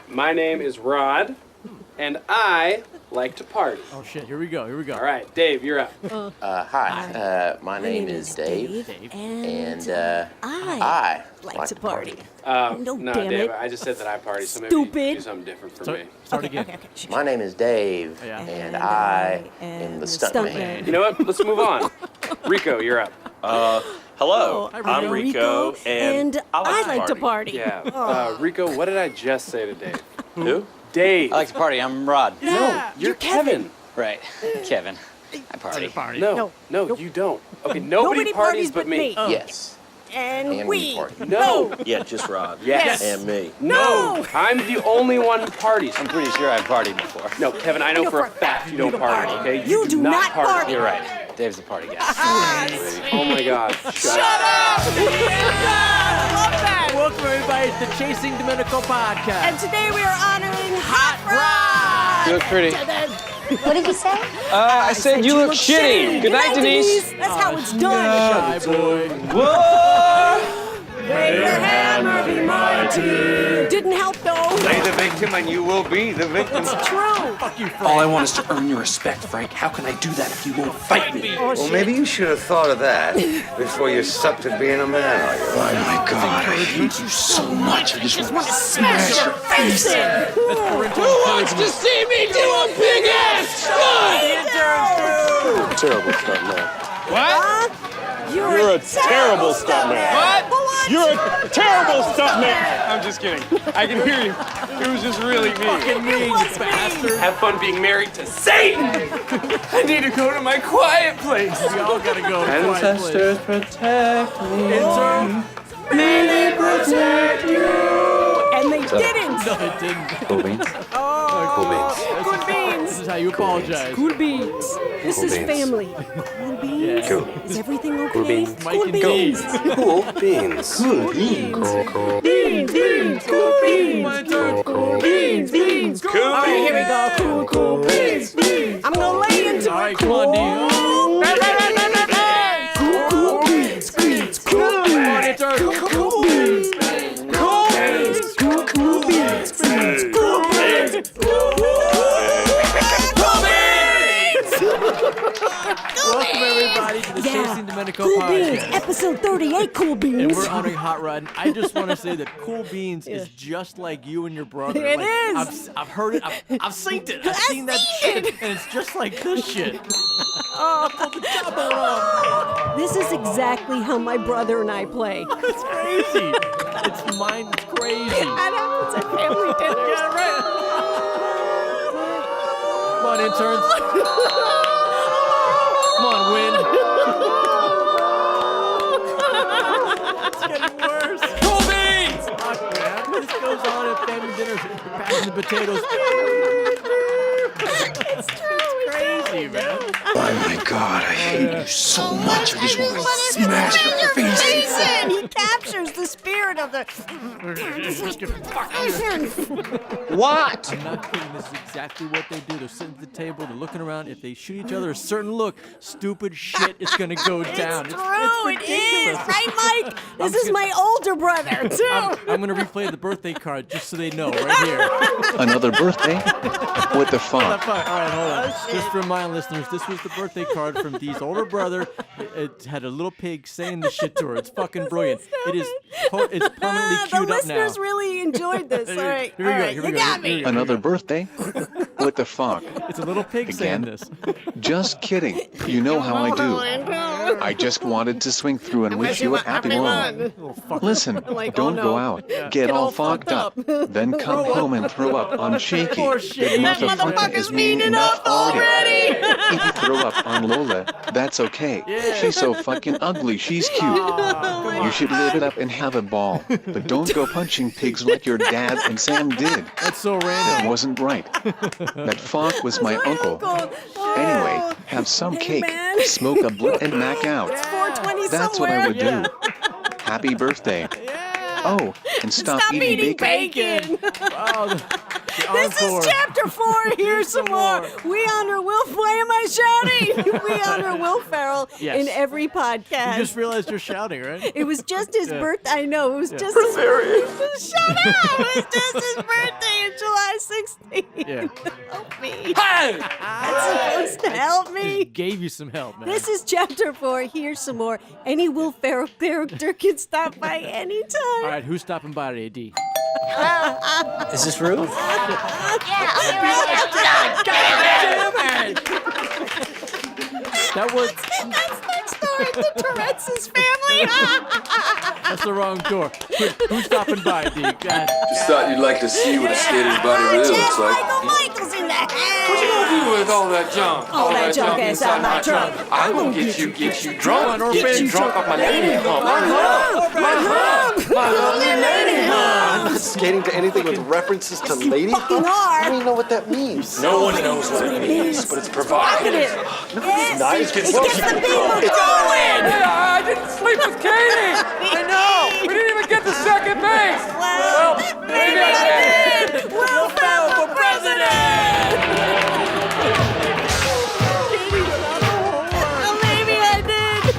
My name is Rod, and I like to party. Oh shit, here we go. All right, Dave, you're up. Hi, my name is Dave, and I like to party. No, damn Dave, it. I just said that I party, so maybe Stupid. you do something different for me. Start again. Okay. My name is Dave, and I am the stuntman. You know what? Let's move on. Rico, you're up. Hello, Hi, I'm Rico, and I like to party. Yeah. Rico, what did I just say to Dave? Who? Dave. I like to party. I'm Rod. No, you're Kevin. Right, Kevin. I party. No, you don't. Okay, nobody parties but me. Yes. And we. party. No. Yeah, just Rod. Yes. And me. No. I'm the only one who parties. I'm pretty sure I've partied before. No, Kevin, I know for a fact you don't party, okay? You do not party. You're right. Dave's the party guy. Oh my God. Shut up! Love that. Welcome everybody to the Chasing Domenico podcast. And today we are honoring Hot Rod. You look pretty. What did you say? I said you look shitty. Good night, Denise. That's how it's done. Hi, boy. Whoa! May your hammer be mighty. Didn't help though. Play the victim and you will be the victim. It's true. Fuck you, Frank. All I want is to earn your respect, Frank. How can I do that if you won't fight me? Well, maybe you should have thought of that before you sucked at being a man all your Oh life. my God, I hate you so much. I just want to Smash your face in. Who wants to see me do a big ass stunt? Terrible stuntman. What? You're a terrible stuntman. What? You're a terrible stuntman. I'm just kidding. I can hear you. It was just really me. Fucking me, you bastard. Have fun being married to Satan. I need to go to my quiet place. We all gotta go to a quiet place. Ancestors protect me. Intern. May they protect you. And they didn't. No, it didn't. Cool beans. Oh, good beans. This is how you apologize. Cool beans. This is beans. family. Cool beans. Cool. Is everything okay? Cool beans. Mike and Dave. Cool beans. Cool beans. Cool. Beans, cool beans. My turn. Cool beans, cool. All right, here we go. Cool beans. I'm gonna lay into All right, it. come on, D. Cool beans. Cool beans. Come on, intern. Cool beans. Cool beans. Cool beans. Cool beans. Welcome everybody to the Chasing Domenico Cool Beans, podcast. episode 38, Cool Beans. And we're honoring Hot Rod. And I just want to say that Cool Beans is just like you and your brother. It like, is. I've heard it. I've seen it. I've seen that shit. And it's just like this shit. This is exactly how my brother and I play. It's crazy. It's mine. It's crazy. That happens at family dinners. Yeah, right. Come on, interns. Come on, win. It's getting worse. Cool beans! Fuck, man. This goes on at family dinners. Passing the potatoes. It's true. Crazy, man. Oh my God, I hate you so much. I just want to smash your face in. He captures the spirit of the... What? I'm not kidding. This is exactly what they do. They're sitting at the table. They're looking around. If they shoot each other a certain look, stupid shit is going to go down. It's true. It is. ridiculous. Right, Mike? This is my older brother, too. I'm going to replay the birthday card just so they know right here. Another birthday? What the fuck? All right, hold on. Just for my listeners, this was the birthday card from Dee's older brother. It had a little pig saying the shit to her. It's fucking brilliant. It's permanently The queued up now. listeners really enjoyed this. All right. Here we all go. right. Here we You go. got Here we me. go. Another birthday? What the fuck? It's a little pig saying Again? this. Just kidding. You know how I do. I just wanted to swing through and wish you a happy one. Listen, Like, oh don't go no. out. Get all fogged up. Then come home and throw up on Shaky. Poor That Shaky. motherfucker is mean enough already. If you throw up on Lola, that's okay. She's so fucking ugly, she's cute. You should live it up and have a ball. But don't go punching pigs like your dad and Sam did. That's so That random. wasn't right. That fuck was my uncle. Anyway, have some cake, man. smoke a blunt and mac out. It's 420 That's what somewhere. I would do. Happy birthday. Oh, and stop eating bacon. bacon. Wow. This is chapter 4. Here's some more. We honor Will. Why am I shouting? We honor Will Ferrell in every podcast. You just realized you're shouting, right? It was just his birthday. I know. It was just his birthday. Shut up. It was just his birthday on July 16th. Yeah. Help me. That's supposed to help me. Just gave you some help, man. This is chapter 4. Here's some more. Any Will Ferrell character can stop by anytime. All right, who's stopping by today, D? Is this Ruth? That was... That's next door at the Tourette's family. That's the wrong door. Who's stopping by, D? God. Just thought you'd like to see what a skater's body really looks Chazz like. Michael Michaels in the house. What you gonna do with all that junk? All that junk inside my trunk. I'm gonna get you drunk. Get you drunk off my lady hump. My lovely lady hump. I'm not skating to anything with references to lady fucking hump. are. I don't even know what that means. No one knows what it means, but it's provocative. Yes, nice. it gets the people going. I didn't sleep with Katie. I know. We didn't even get to second base. Well, maybe I did. Will Ferrell for president. Well, maybe I did.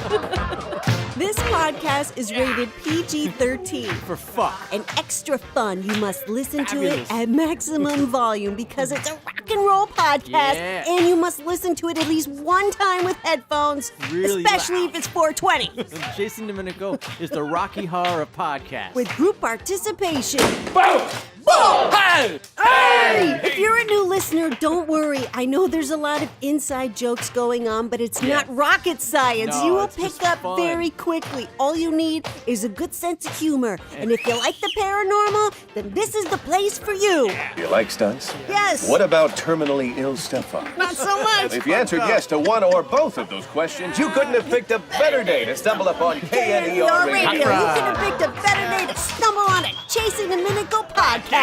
This podcast is rated PG-13. For fuck. And extra fun. You must listen to it at maximum volume because it's a rock and roll podcast, and you must listen to it at least one time with headphones, Really especially loud. if it's 420. Jason Domenico is the Rocky Horror of podcasts. With group participation. Boom! Boom! Hey! Hey! If you're a new listener, don't worry. I know there's a lot of inside jokes going on, but it's not rocket science. No, You will it's pick just up fun. very quickly. All you need is a good sense of humor. And if you like the paranormal, then this is the place for you. You like stunts? Yes. What about terminally ill stepfather? Not so much. If you answered yes to one or both of those questions, you couldn't have picked a better day to stumble upon KNER KNER Radio. You Radio. could have picked a better day to stumble on a Chasing Domenico podcast.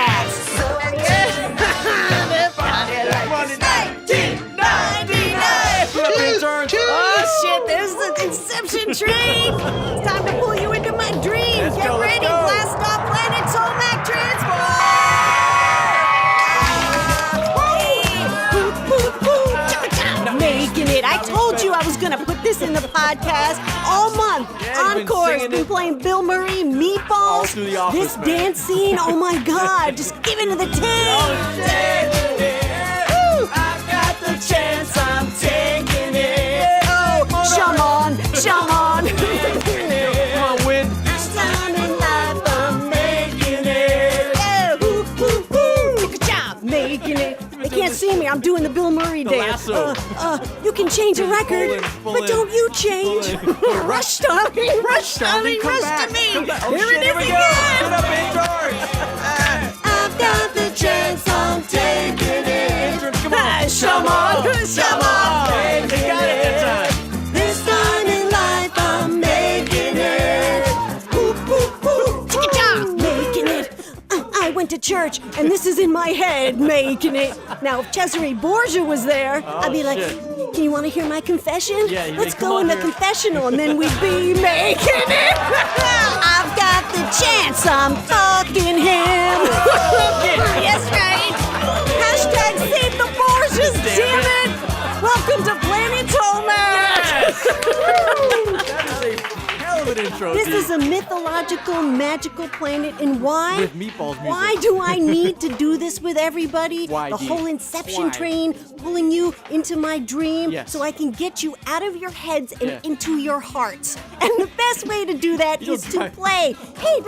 Oh shit, there's the Inception train. It's time to pull you into my dream. Get ready, blast off planet Tomac transport. Making it. I told you I was gonna put this in the podcast all month. Encore, been playing Bill Murray, Meatballs. All through the office, This man. dance scene, oh my god, just give into the ting. I've got the chance, I'm taking it. Oh, shaman. Come on, win. This time in life, I'm making it. Chicka-chow, making it. They can't see me, I'm doing the Bill Murray dance. lasso. You can change a record, pull but in. don't you change. Rush Tommy, rush to me. Here it is again. I've got the chance, I'm taking it. Come on. Shaman. Hey, you got it that time. This time in life, I'm making it. Chicka-chow, making it. I went to church, and this is in my head, making it. Now, if Cesare Borgia was there, I'd be like, shit. can you want to hear my confession? Yeah, you Let's come go on in the here. confessional, and then we'd be making it. I've got the chance, I'm fucking him. Yes, right. Hashtag save the Borgias, damn it. Welcome to Planet Tomac. That is a hell of an intro. This D. is a mythological, magical planet, and why? With Meatballs music. Why do I need to do this with everybody? Why, the Dee? whole Inception Why? train pulling you into my dream, Yes. so I can get you out of your heads and Yeah. into your hearts. And the best way to do that You'll is to die. play. Hey,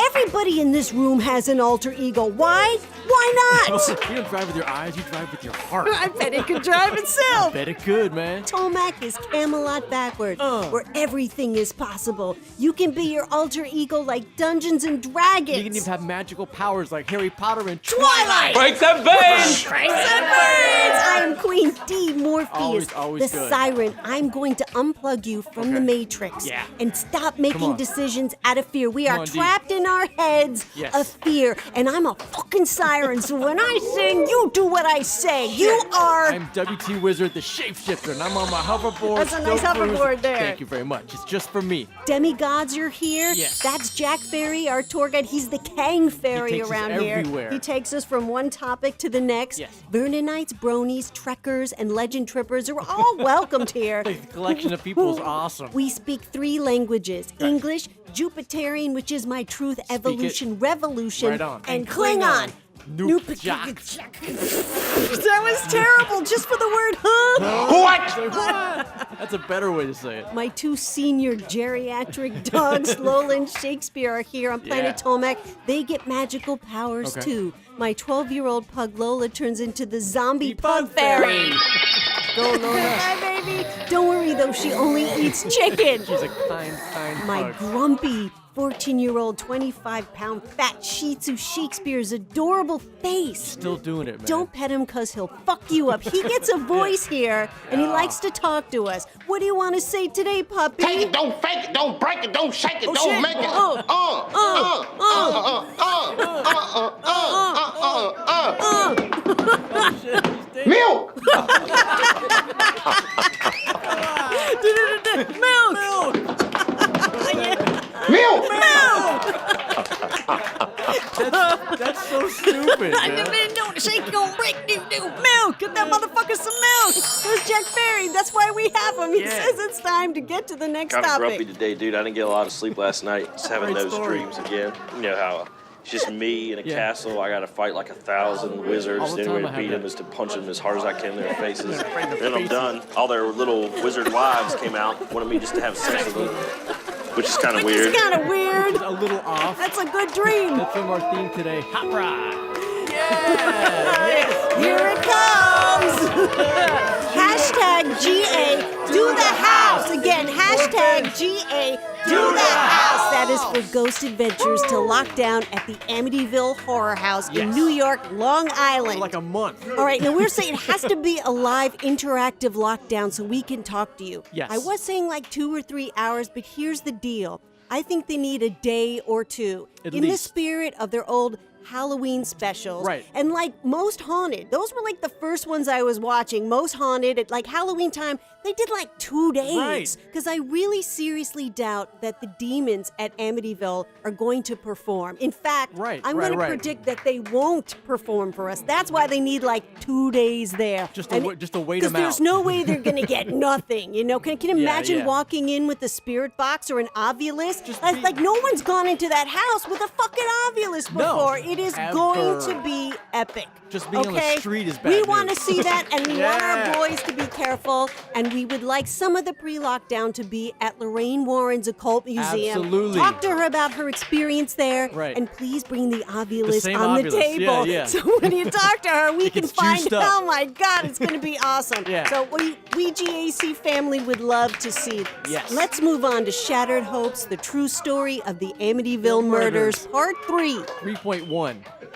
everybody in this room has an alter ego. Why? Why not? You don't drive with your eyes, you drive with your heart. I bet it could drive itself. Bet it could, man. Tomac is Camelot backward, where everything is possible. You can be your alter ego like Dungeons and Dragons. You can even have magical powers like Harry Potter and Twilight. Break the veins! I am Queen D. Morpheus, Always the good. siren. I'm going to unplug you from the Matrix Yeah. and stop Come making on. decisions out of fear. We are on, D. trapped in our heads Yes. of fear, and I'm a fucking siren. So when When I sing, you do what I say. You are... I'm WT Wizard, the shapeshifter, and I'm on my hoverboard. That's a nice hoverboard there. Thank you very much. It's just for me. Demigods are here. Yes. That's Jack Ferry, our tour guide. He's the Kang Fairy takes us around everywhere. here. He takes us from one topic to the next. Yes. Vernonites, Bronies, Trekkers, and Legend Trippers are all welcomed here. The collection of people is awesome. We speak 3 languages: English, Jupiterian, which is my truth, evolution, revolution, Right on. and Klingon. Noop-jack. That was terrible, just for the word huh. That's a better way to say it. My 2 senior geriatric dogs, Lola and Shakespeare, are here on Planet Tomac. They get magical powers too. My 12-year-old pug Lola turns into the zombie pug fairy. Go Lola. Hi, baby. Don't worry though, she only eats chicken. She's a kind My pug. grumpy 14-year-old, 25-pound fat Shih Tzu Shakespeare's adorable face. Still doing it, man. Don't pet him because he'll fuck you up. He gets a voice here, and he likes to talk to us. What do you want to say today, puppy? Take it, don't fake it, don't break it, don't shake it, don't shit. make it. Milk! Milk! Milk! That's so stupid, man. Don't shake, don't break, milk! Get that motherfucker some milk! There's Jack Ferry, that's why we have him. He says it's time to get to the next Kind of topic. grumpy today, dude. I didn't get a lot of sleep last night. Just having those dreams again. You know how it's just me in a castle. I got to fight like 1,000 wizards. All the The only way time to I beat have them is to punch them as hard as I can in their faces. Then I'm done. All their little wizard wives came out, wanted me just to have sex with them, which is kind of weird. It's kind of weird. A little off. That's a good dream. That's from our theme today. Hot Rod. Here it comes. Hashtag GA, do the house. Again, hashtag GA, do the house. That is for Ghost Adventures to lock down at the Amityville Horror House in New York, Long Island. Like a month. All right, now we're saying it has to be a live, interactive lockdown so we can talk to you. Yes. I was saying like 2 or 3 hours, but here's the deal. I think they need a day or two. At in the least. spirit of their old Halloween specials. Right. And like most haunted, those were like the first ones I was watching. Most haunted at like Halloween time, they did like 2 days. Right. Because I really seriously doubt that the demons at Amityville are going to perform. In fact, I'm going to predict that they won't perform for us. That's why they need like 2 days there. Just to wait them out. Because there's no way they're going to get nothing. You know, can you imagine walking in with a spirit box or an ovulus? Like no one's gone into that house with a fucking ovulus before. It is going to be epic. Just being on the street is bad We news. want to see that, and we want our boys to be careful, and we would like some of the pre-lockdown to be at Lorraine Warren's Occult Museum. Absolutely. Talk to her about her experience there, Right. and please bring the ovulus same on ovulus. the table. Yeah. So when you talk to her, we can gets find, juiced up. oh my God, it's going to be awesome. Yeah. So we GAC family would love to see this. Yes. Let's move on to Shattered Hopes, the true story of the Amityville murders, Part 3. 3.1.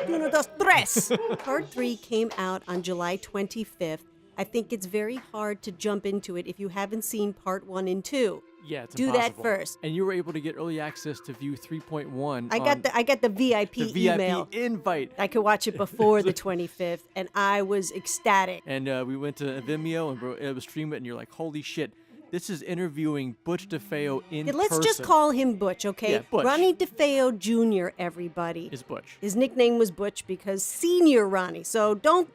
Uno, dos, tres. Part 3 came out on July 25th. I think it's very hard to jump into it if you haven't seen Part 1 and 2. Yeah, it's Do impossible. that first. And you were able to get early access to view 3.1. I got the VIP the email. VIP invite. I could watch it before the 25th, and I was ecstatic. And we went to Vimeo and it was stream it, and you're like, holy shit. This is interviewing Butch DeFeo in Let's person. just call him Butch, okay? Yeah, Butch. Ronnie DeFeo Jr., everybody. Is Butch. His nickname was Butch because senior Ronnie. So don't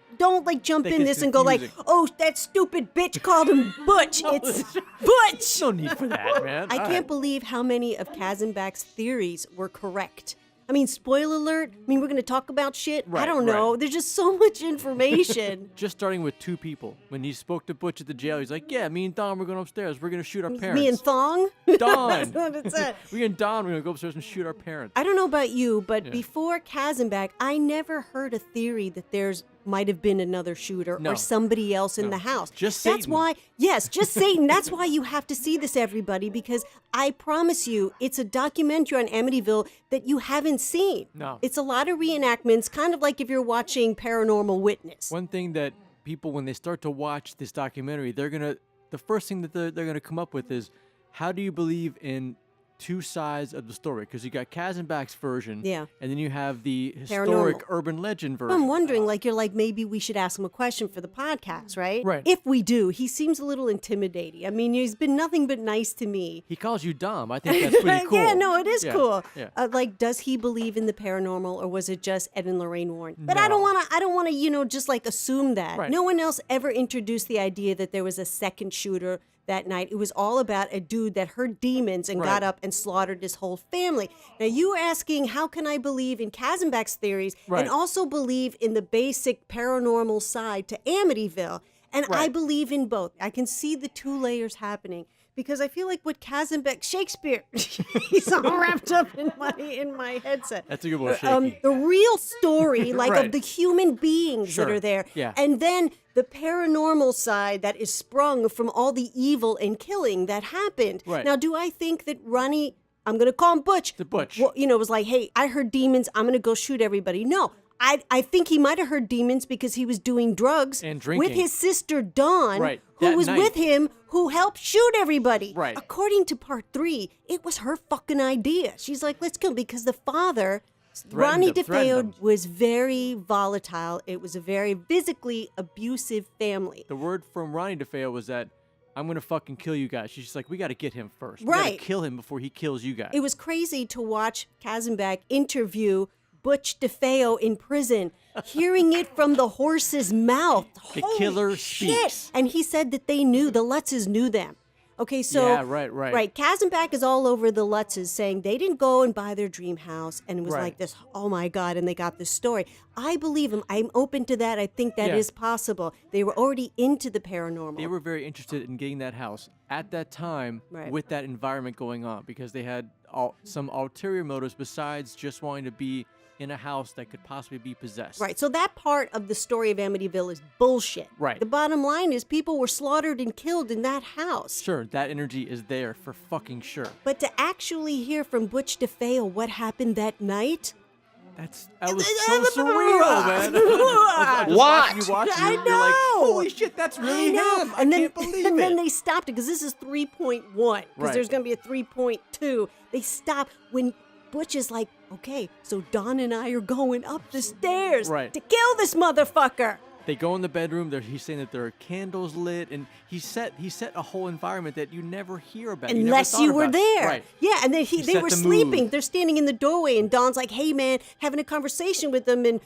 like jump That in gets this and go like, confusing. oh, that stupid bitch called him Butch. It's Butch. No need for that, man. I All can't right. believe how many of Katzenbach's theories were correct. I mean, spoiler alert. I mean, we're going to talk about shit. I Right, don't know. right. There's just so much information. Just starting with 2 people. When he spoke to Butch at the jail, he's like, yeah, me and Don, we're going upstairs. We're going to shoot our parents. Me and Thong? Don. That's what it said. Me and Don, we're going to go upstairs and shoot our parents. I don't know about you, but Yeah. before Katzenbach, I never heard a theory that there's might have been another shooter No. or somebody else in the house. Just That's Satan. why, yes, just Satan. That's why you have to see this, everybody, because I promise you, it's a documentary on Amityville that you haven't seen. No. It's a lot of reenactments, kind of like if you're watching Paranormal Witness. One thing that people, when they start to watch this documentary, the first thing that they're gonna come up with is, how do you believe in two sides of the story because you got Katzenbach's version, Yeah. and then you have the historic Paranormal. urban legend version. I'm wondering, you're like, maybe we should ask him a question for the podcast, right? Right. If we do, he seems a little intimidating. I mean, he's been nothing but nice to me. He calls you Dom. I think that's pretty cool. Yeah, no, it is Yeah, cool. yeah. Does he believe in the paranormal, or was it just Ed and Lorraine Warren? But I don't want to, just assume that. Right. No one else ever introduced the idea that there was a second shooter that night. It was all about a dude that heard demons and got up and slaughtered his whole family. Now, you asking, how can I believe in Katzenbach's theories and also believe in the basic paranormal side to Amityville? And I believe in both. I can see the two layers happening. Because I feel like with Katzenbach, Shakespeare, he's all wrapped up in my headset. That's a good one, Shaky. The real story, of the human beings that are there. Yeah. And then the paranormal side that is sprung from all the evil and killing that happened. Right. Now, do I think that Ronnie, I'm going to call him Butch. The Butch. Was like, hey, I heard demons, I'm going to go shoot everybody. No. I think he might have heard demons because he was doing drugs and drinking with his sister Dawn, Right. who That was night. with him, who helped shoot everybody. Right. According to part 3, it was her fucking idea. She's like, let's kill him because the father, Ronnie DeFeo, was very volatile. It was a very physically abusive family. The word from Ronnie DeFeo was that I'm going to fucking kill you guys. She's just like, we got to get him first. We got Right. to kill him before he kills you guys. It was crazy to watch Katzenbach interview Butch DeFeo in prison, hearing it from the horse's mouth. The Holy killer shit. speaks. And he said that they knew, the Lutzes knew them. Okay, so Yeah, right. Right, Katzenbach is all over the Lutzes saying they didn't go and buy their dream house, and it was Right. like this, oh my God, and they got this story. I believe him. I'm open to that. I think that is possible. They were already into the paranormal. They were very interested in getting that house at that time with that environment going on because they had some ulterior motives besides just wanting to be in a house that could possibly be possessed. Right, so that part of the story of Amityville is bullshit. Right. The bottom line is people were slaughtered and killed in that house. Sure, that energy is there for fucking sure. But to actually hear from Butch DeFeo what happened that night, that was so surreal, man. Just What? watching you watch it, I you're like, know. holy shit, that's really him. I And then, can't believe and it. then they stopped it because this is 3.1 because Right. there's going to be a 3.2. They stopped when Butch is like, okay, so Don and I are going up the stairs Right. to kill this motherfucker. They go in the bedroom. He's saying that there are candles lit, and he set a whole environment that you never hear about. Unless you you never were thought about. there. Right. Yeah, and then He they set were the sleeping. mood. They're standing in the doorway, and Don's like, hey, man, having a conversation with them, and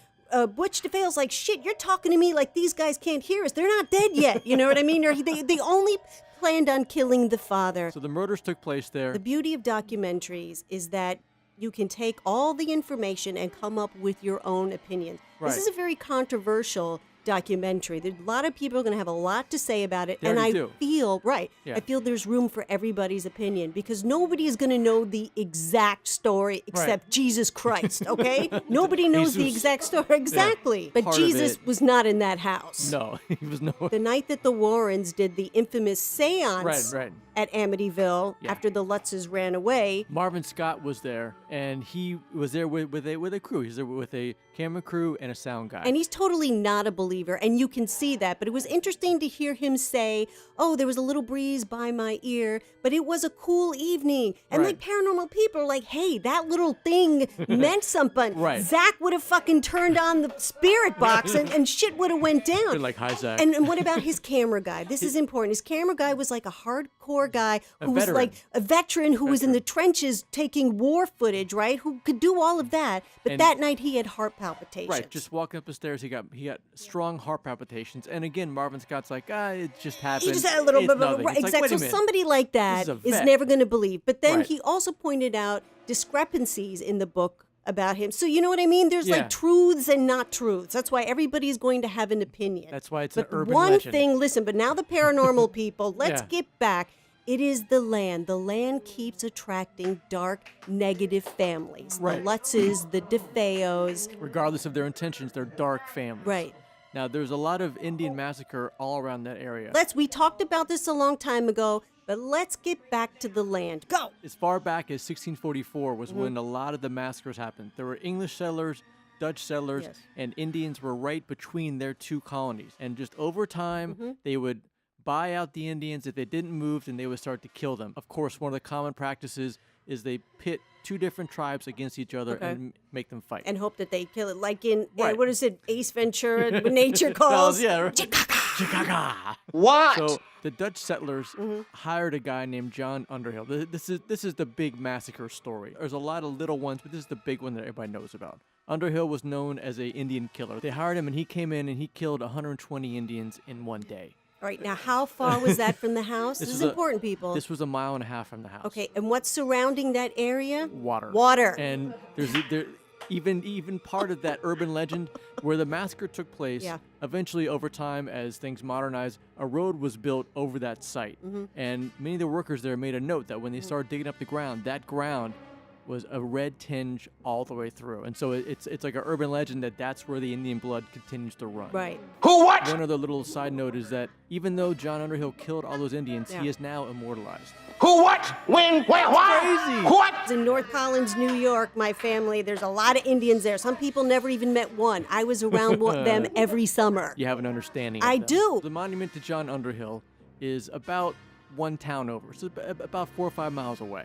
Butch DeFeo's like, shit, you're talking to me like these guys can't hear us. They're not dead yet. You know what I mean? Or they only planned on killing the father. So the murders took place there. The beauty of documentaries is that you can take all the information and come up with your own opinion. Right. This is a very controversial documentary. A lot of people are going to have a lot to say about it. They And I already do. feel, Yeah. I feel there's room for everybody's opinion because nobody is going to know the exact story except Jesus Christ, okay? Nobody knows the Jesus. exact story. Exactly. But Part of Jesus it. was not in that house. No, he was no. The night that the Warrens did the infamous seance Right. at Amityville after the Lutzes ran away. Marvin Scott was there, and he was there with a crew. He's there with a camera crew and a sound guy. And he's totally not a believer, and you can see that. But it was interesting to hear him say, oh, there was a little breeze by my ear, but it was a cool evening. And Right. like paranormal people are like, hey, that little thing meant something. Right. Zach would have fucking turned on the spirit box and shit would have went down. They're like, hi, Zach. And what about his camera guy? This is important. His camera guy was like a hardcore guy A who was veteran. like a veteran who was in the trenches taking war footage, right? Who could do all of that. But And- that night he had heart palpitations. Right, just walking up the stairs, he got strong heart palpitations, and again, Marvin Scott's like, it just happened. He just had a little It's bit of nothing. It's like, exactly. wait a So minute. somebody like that This is a is vet. never going to believe. But then Right. he also pointed out discrepancies in the book about him. So you know what I mean? There's Yeah. like truths and not truths. That's why everybody is going to have an opinion. That's why it's but an urban one legend. thing, listen, but now the paranormal people, let's Yeah. get back. It is the land. The land keeps attracting dark, negative families. Right. The Lutzes, the DeFeos. Regardless of their intentions, they're dark families. Right. Now, there's a lot of Indian massacre all around that area. We talked about this a long time ago, but let's get back to the land. Go! As far back as 1644 was Mm-hmm. when a lot of the massacres happened. There were English settlers, Dutch settlers, Yes. and Indians were right between their two colonies. And just over time, Mm-hmm. they would buy out the Indians. If they didn't move, then they would start to kill them. Of course, one of the common practices is they pit two different tribes against each other and make them fight. And hope that they kill it, like in, what is it, Ace Ventura, when nature calls? Chicago. What? So the Dutch settlers hired a guy named John Underhill. This is the big massacre story. There's a lot of little ones, but this is the big one that everybody knows about. Underhill was known as an Indian killer. They hired him, and he came in and he killed 120 Indians in one day. All right, now how far was that from the house? This is important, people. This was 1.5 miles from the house. Okay, and what's surrounding that area? Water. Water. And there's even part of that urban legend where the massacre took place. Eventually, over time, as things modernized, a road was built over that site. And many of the workers there made a note that when they started digging up the ground, that ground was a red tinge all the way through. And so it's like an urban legend that that's where the Indian blood continues to run. Right. Who what? One other little side note is that even though John Underhill killed all those Indians, he is now immortalized. Who what? When? Where? Why? Crazy. What? It's in North Collins, New York, my family. There's a lot of Indians there. Some people never even met one. I was around them every summer. You have an understanding of I them. do. The monument to John Underhill is about one town over, so about 4 or 5 miles away.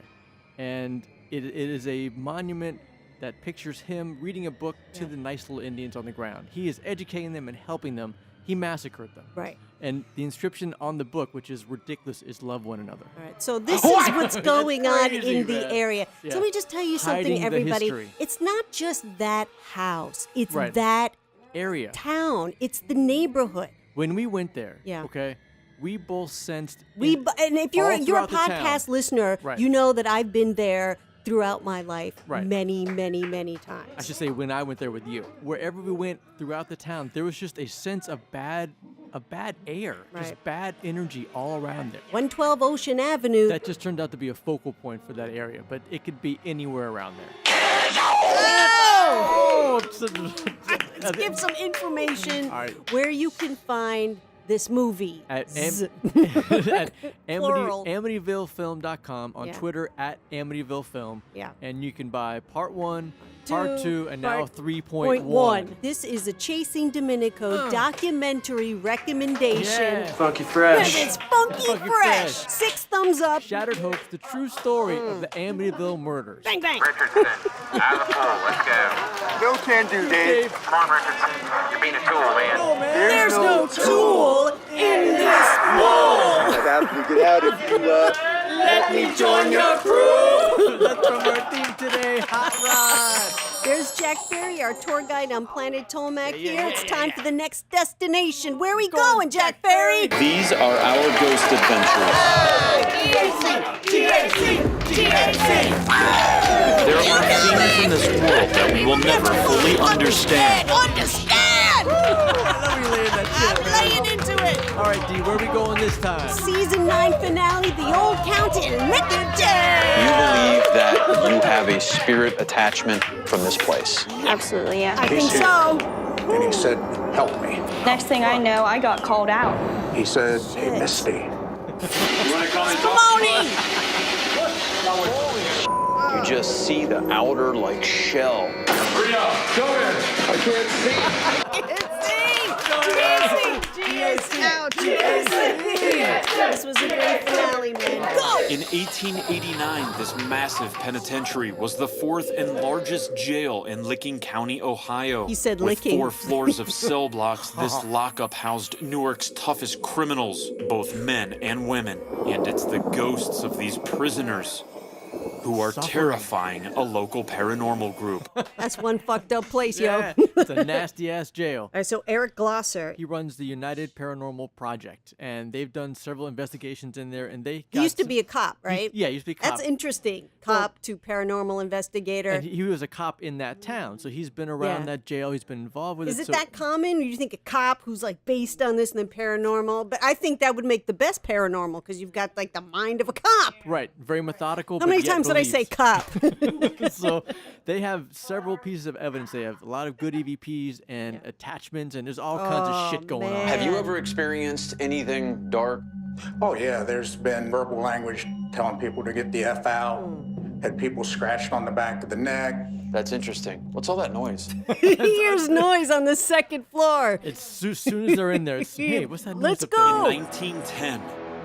And it is a monument that pictures him reading a book to the nice little Indians on the ground. He is educating them and helping them. He massacred them. Right. And the inscription on the book, which is ridiculous, is love one another. All right, so this is what's going on in the area. So let me just tell you something, Hiding the everybody. history. It's not just that house. It's Right. that Area. town. It's the neighborhood. When we went there, Yeah. okay, we both sensed... And if you're a throughout the podcast town. listener, Right. you know that I've been there throughout my life Right. many, many, many times. I should say when I went there with you. Wherever we went throughout the town, there was just a sense of bad air, just Right. bad energy all around there. 112 Ocean Avenue. That just turned out to be a focal point for that area, but it could be anywhere around there. Oh! Let's give some information All right. where you can find this movie. At Plural. AmityvilleFilm.com, on Yeah. Twitter at AmityvilleFilm. Yeah. And you can buy part 1, part 2, and now Part 3.1. This is a Chasing Dominico documentary recommendation. Yeah. Funky fresh. And it's funky fresh. 6 thumbs up. Shattered Hopes, the true story of the Amityville murders. Bang, bang. Richardson, out of the pool. Let's go. No can do, Dave. Come on, Richardson. You're being a tool, man. Oh, man. There's no tool in this pool. I'd have to get out if you Let me join your crew. That's from our theme today, Hot Rod. There's Jack Ferry, our tour guide on Planet Tomac here. It's time for the next destination. Where are we going, Jack Ferry? These are our ghost adventures. There are things in this world that we will never fully understand. I'm laying into it. All right, D, where are we going this time? Season 9 finale, The Old County Liquor Day. You believe that you have a spirit attachment from this place? Absolutely, yeah. I think so. And he said, help me. Next thing I know, I got called out. He said, hey, Misty. You want to come Come on in. You just see the outer, like, shell. Hurry up, go in. I can't see. This was a great finale, man. Go! In 1889, this massive penitentiary was the 4th and largest jail in Licking County, Ohio. He said With licking. 4 floors of cell blocks, this lockup housed Newark's toughest criminals, both men and women. And it's the ghosts of these prisoners who are terrifying a local paranormal group. That's one fucked up place, Yeah, yo. it's a nasty-ass jail. All right, so Eric Glosser. He runs the United Paranormal Project, and they've done several investigations in there, and they He used to be a cop, right? Yeah, he used to be a cop. That's interesting. Cop to paranormal investigator. And he was a cop in that town, so he's been around Yeah. that jail. He's been involved with Is it. it so that common? Or you think a cop who's like based on this and then paranormal? But I think that would make the best paranormal because you've got like the mind of a cop. Right, very methodical. How but many yet times did I say believes. cop? So they have several pieces of evidence. They have a lot of good EVPs and attachments, and there's all kinds of shit going on. Have you ever experienced anything dark? Oh, yeah, there's been verbal language telling people to get the F out. Had people scratched on the back of the neck. That's interesting. What's all that noise? He hears noise on the second floor. It's as soon as they're in there, it's, hey, what's that noise Let's up go. there? In 1910,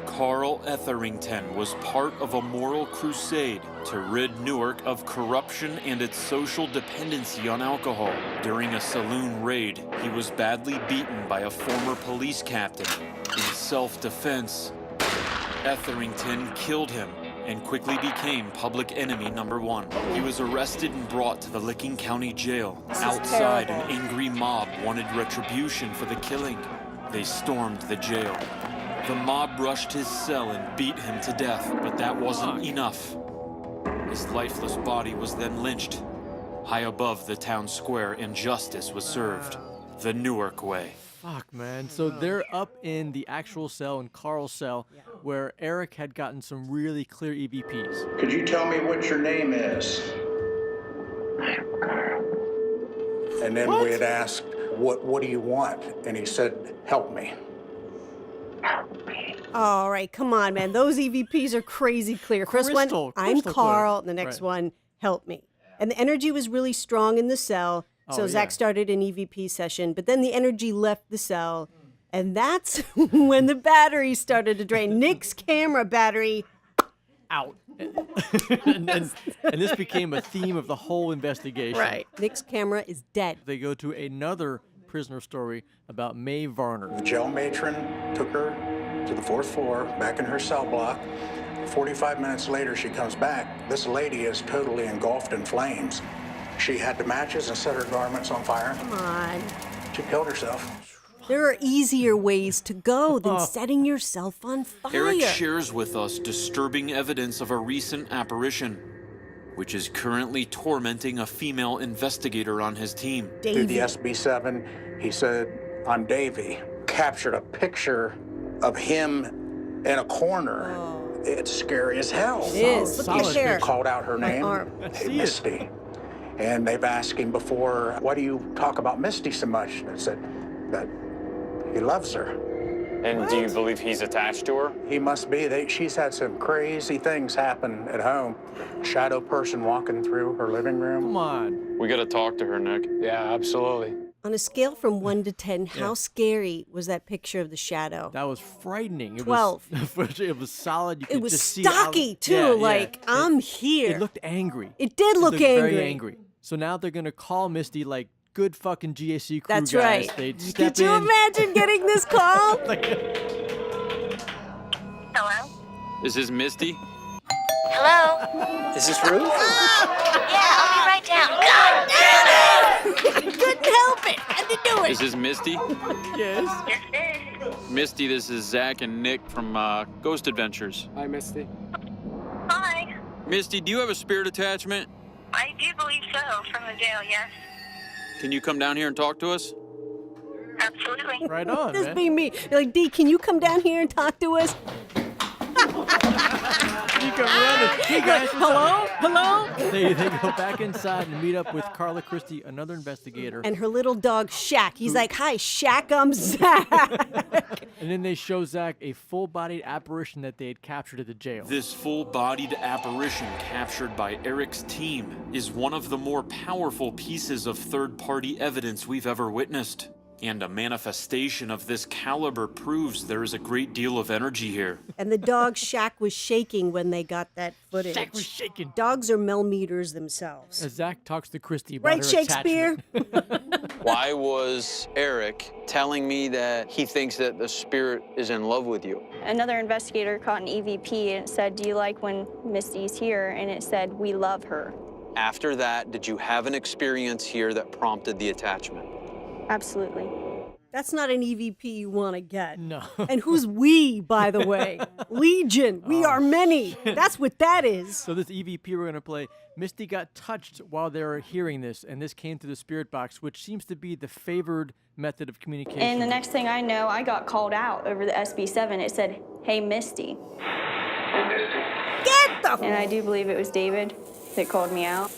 Carl Etherington was part of a moral crusade to rid Newark of corruption and its social dependency on alcohol. During a saloon raid, he was badly beaten by a former police captain. In self-defense, Etherington killed him and quickly became public enemy #1. He was arrested and brought to the Licking County Jail. Outside, an angry mob wanted retribution for the killing. They stormed the jail. The mob rushed his cell and beat him to death, but that wasn't enough. His lifeless body was then lynched. High above the town square, and justice was served. The Newark way. Fuck, man. So they're up in the actual cell, in Carl's cell, where Eric had gotten some really clear EVPs. Could you tell me what your name is? And then we had asked, what do you want? And he said, help me. All right, come on, man. Those EVPs are crazy clear. First one, I'm Carl. The next one, help me. And the energy was really strong in the cell. So Zach started an EVP session, but then the energy left the cell. And that's when the battery started to drain. Nick's camera battery out. and this became a theme of the whole investigation. Right. Nick's camera is dead. They go to another prisoner story about Mae Varner. The jail matron took her to the 4th floor, back in her cell block. 45 minutes later, she comes back. This lady is totally engulfed in flames. She had the matches and set her garments on fire. Come on. She killed herself. There are easier ways to go than setting yourself on fire. Eric shares with us disturbing evidence of a recent apparition, which is currently tormenting a female investigator on his team. Through the SB7, he said, I'm Davey. Captured a picture of him in a corner. It's scary as hell. It is. Look at his hair. Called out her name, Misty. And they've asked him before, why do you talk about Misty so much? And I said that he loves her. And do you believe he's attached to her? He must be. She's had some crazy things happen at home. Shadow person walking through her living room. Come on. We got to talk to her, Nick. Yeah, absolutely. On a scale from 1 to 10, how scary was that picture of the shadow? That was frightening. 12. It was solid. You could it was just stocky, too. I'm here. It looked angry. It did look angry. Very angry. So now they're going to call Misty like good fucking GAC crew That's guys. Right. They'd step Could you imagine getting this call? Hello? Is this Misty? Hello? Is this Ruth? Yeah, I'll be right down. God damn it! Couldn't help it. Had to do it. Is this Misty? Yes. Yes, sir. Misty, this is Zach and Nick from Ghost Adventures. Hi, Misty. Hi. Misty, do you have a spirit attachment? I do believe so, from the jail, yes. Can you come down here and talk to us? Absolutely. Right on, This man. be me. You're like, D, can you come down here and talk to us? You come around. Hey guys, hello? Hello? They go back inside and meet up with Carla Christie, another investigator. And her little dog, Shaq. He's like, hi, Shaq, I'm Zach. And then they show Zach a full-bodied apparition that they had captured at the jail. This full-bodied apparition captured by Eric's team is one of the more powerful pieces of third-party evidence we've ever witnessed. And a manifestation of this caliber proves there is a great deal of energy here. And the dog Shaq was shaking when they got that footage. Shaq was shaking. Dogs are millimeters themselves. As Zach talks to Christie about Right, her Shakespeare? Why was Eric telling me that he thinks that the spirit is in love with you? Another investigator caught an EVP and it said, do you like when Misty's here? And it said, we love her. After that, did you have an experience here that prompted the attachment? Absolutely. That's not an EVP you want to get. No. And who's we, by the way? Legion. We are many. That's what that is. So this EVP we're going to play, Misty got touched while they were hearing this, and this came through the spirit box, which seems to be the favored method of communication. And the next thing I know, I got called out over the SB7. It said, hey, Misty. Get the And I do believe it was David that called me out.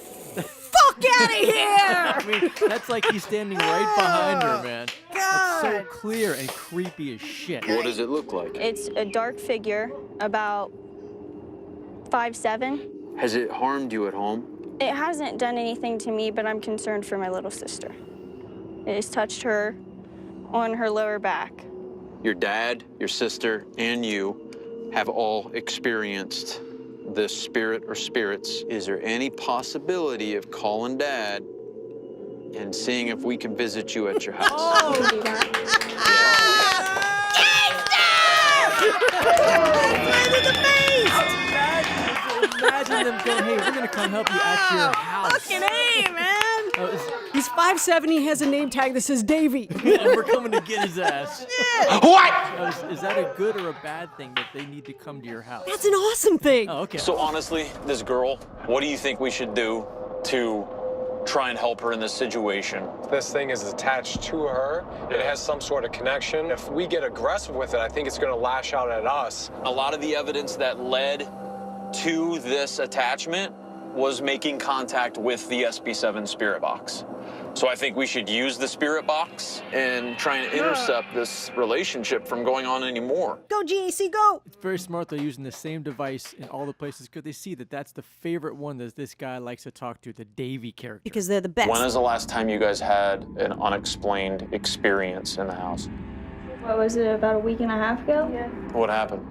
fuck out of here! I mean, that's like he's standing right behind her, man. God. That's so clear and creepy as shit. What does it look like? It's a dark figure, about 5'7". Has it harmed you at home? It hasn't done anything to me, but I'm concerned for my little sister. It has touched her on her lower back. Your dad, your sister, and you have all experienced this spirit or spirits. Is there any possibility of calling Dad and seeing if we can visit you at your house? Imagine them going, hey, we're gonna come help you at your house. Fucking A, man. He's 5'7", he has a name tag that says Davy. And we're coming to get his ass. Yeah. What? Is that a good or a bad thing that they need to come to your house? That's an awesome thing. Oh, okay. So honestly, this girl, what do you think we should do to try and help her in this situation? This thing is attached to her. It has some sort of connection. If we get aggressive with it, I think it's going to lash out at us. A lot of the evidence that led to this attachment was making contact with the SB7 spirit box. So I think we should use the spirit box and try and intercept this relationship from going on anymore. Go, GAC, go! It's very smart they're using the same device in all the places because they see that that's the favorite one that this guy likes to talk to, the Davy character. Because they're the best. When is the last time you guys had an unexplained experience in the house? What was it, about a week and a half ago? Yeah. What happened?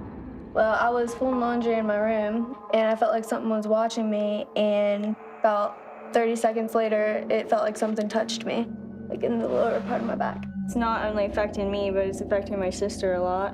Well, I was folding laundry in my room, and I felt like something was watching me, and about 30 seconds later, it felt like something touched me, like in the lower part of my back. It's not only affecting me, but it's affecting my sister a lot.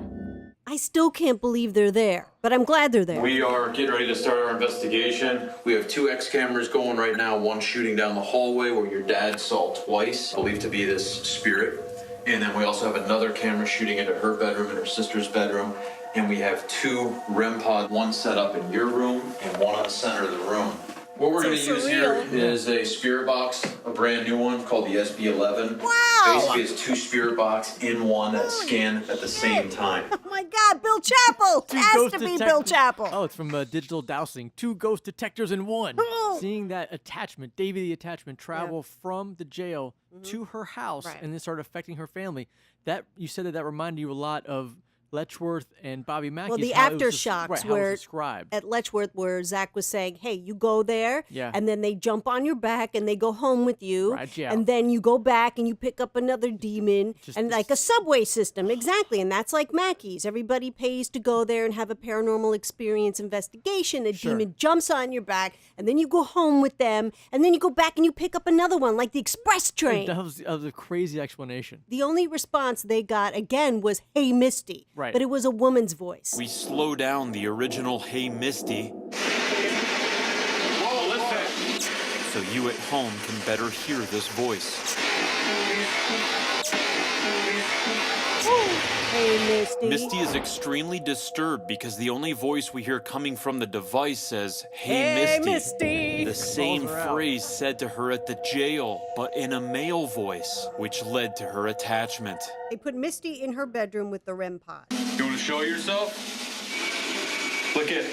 I still can't believe they're there, but I'm glad they're there. We are getting ready to start our investigation. We have 2 X cameras going right now, one shooting down the hallway where your dad saw twice, believed to be this spirit. And then we also have another camera shooting into her bedroom and her sister's bedroom. And we have 2 REM pods, one set up in your room and one on the center of the room. What we're going to use here is a spirit box, a brand new one called the SB11. Wow! Basically, it's 2 spirit box in one that scan at the same time. Oh my God, Bill Chappell! Has to be Bill Chappell. Oh, it's from Digital Dowsing. 2 ghost detectors in one. Oh. Seeing that attachment, Davy the attachment, travel from the jail to her house and then start affecting her family. That you said that reminded you a lot of Letchworth and Bobby Mackey's. Well, the AFTERSHOCKS where at Letchworth where Zach was saying, hey, you go there, and then they jump on your back and they go home with you, and then you go back and you pick up another demon, and like a subway system, exactly, and that's like Mackey's. Everybody pays to go there and have a paranormal experience investigation. A demon jumps on your back, and then you go home with them, and then you go back and you pick up another one, like the express train. That was a crazy explanation. The only response they got, again, was, hey, Misty. Right. But it was a woman's voice. We slow down the original Hey Misty. Whoa, listen. So you at home can better hear this voice. Hey, Misty. Misty is extremely disturbed because the only voice we hear coming from the device says, Hey, Misty. The same phrase said to her at the jail, but in a male voice, which led to her attachment. They put Misty in her bedroom with the REM pod. You want to show yourself? Look at.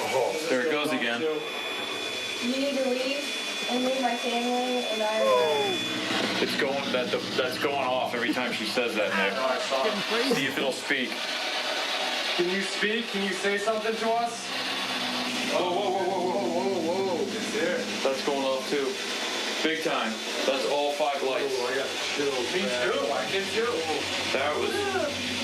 Oh, there it goes again. You need to leave and leave my family, and It's going. That's going off every time she says that, Nick. See if it'll speak. Can you speak? Can you say something to us? Whoa, whoa, whoa, whoa, whoa, whoa, whoa. It's there. That's going off too. Big time. That's all 5 lights. Oh, I got chills. Me too. I did too. That was.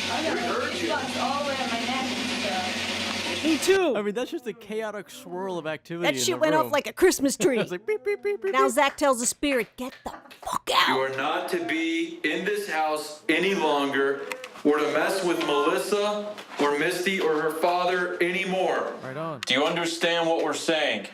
I got goosebumps all around my neck and stuff. Me too. I mean, that's just a chaotic swirl of activity. That shit went off like a Christmas tree. It's like beep, beep, beep, beep, now beep. Zach tells the spirit, get the fuck out. You are not to be in this house any longer, or to mess with Melissa, or Misty, or her father anymore. Right on. Do you understand what we're saying?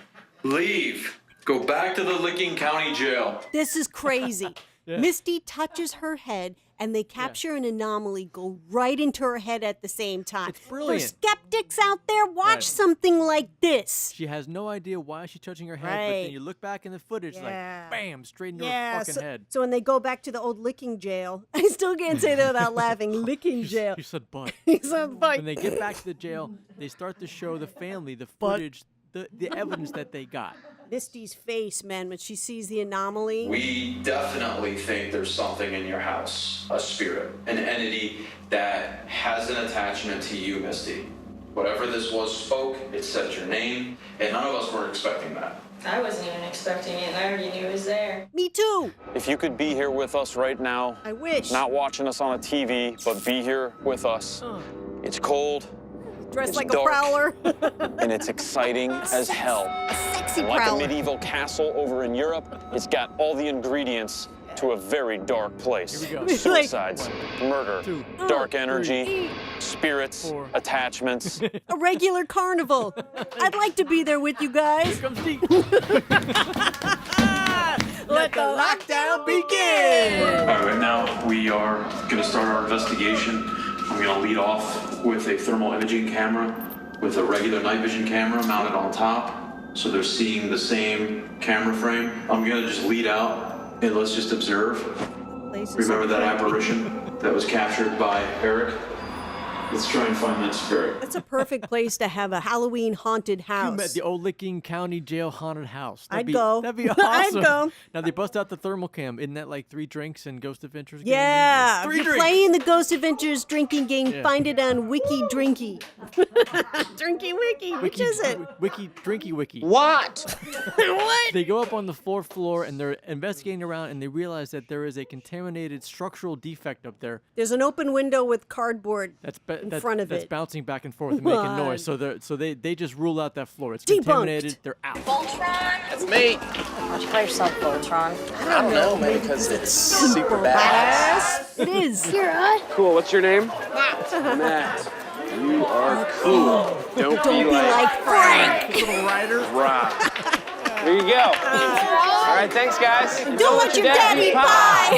Leave. Go back to the Licking County Jail. This is crazy. Misty touches her head, and they capture an anomaly, go right into her head at the same time. It's brilliant. For skeptics out there, watch something like this. She has no idea why she's touching her head, but then you look back in the footage, like, bam, straight into her fucking head. So when they go back to the old licking jail, I still can't say that without laughing, licking jail. She said butt. He said butt. When they get back to the jail, they start to show the family the footage, the evidence that they got. Misty's face, man, when she sees the anomaly. We definitely think there's something in your house, a spirit, an entity that has an attachment to you, Misty. Whatever this was spoke, it said your name, and none of us were expecting that. I wasn't even expecting it, and I already knew it was there. Me too. If you could be here with us right now, I wish. not watching us on a TV, but be here with us. It's cold, Dressed It's like dark. a prowler. And it's exciting as hell. Sexy Like a prowler. medieval castle over in Europe, it's got all the ingredients to a very dark place. Here we go. Suicides, murder, two, dark energy, spirits, four. attachments. A regular carnival. I'd like to be there with you guys. Come see. Let the lockdown begin. All right, right now we are going to start our investigation. I'm going to lead off with a thermal imaging camera with a regular night vision camera mounted on top. So they're seeing the same camera frame. I'm going to just lead out and let's just observe. Remember that apparition that was captured by Eric? Let's try and find that spirit. That's a perfect place to have a Halloween haunted house. At the old Licking County Jail haunted house. I'd go. That'd be awesome. I'd go. Now they bust out the thermal cam. Isn't that like 3 drinks and Ghost Adventures? game? Yeah, Three if you're drinks. playing the Ghost Adventures drinking game, Yeah. find it on Wiki Drinky. Drinky Wiki, which is it? Wiki Drinky Wiki. What? What? They go up on the 4th floor and they're investigating around and they realize that there is a contaminated structural defect up there. There's an open window with cardboard in front of that's it. bouncing back and forth and making What? noise. So they just rule out that floor. It's Debunked. contaminated. They're out. Voltron? That's me. Why'd you call yourself Voltron? I don't know, maybe because it's super badass. It is. You're right. Cool, what's your name? Matt. You are cool. Don't be like Frank. Little rider. Rob. Here you go. All right, thanks, guys. Don't let your daddy pie.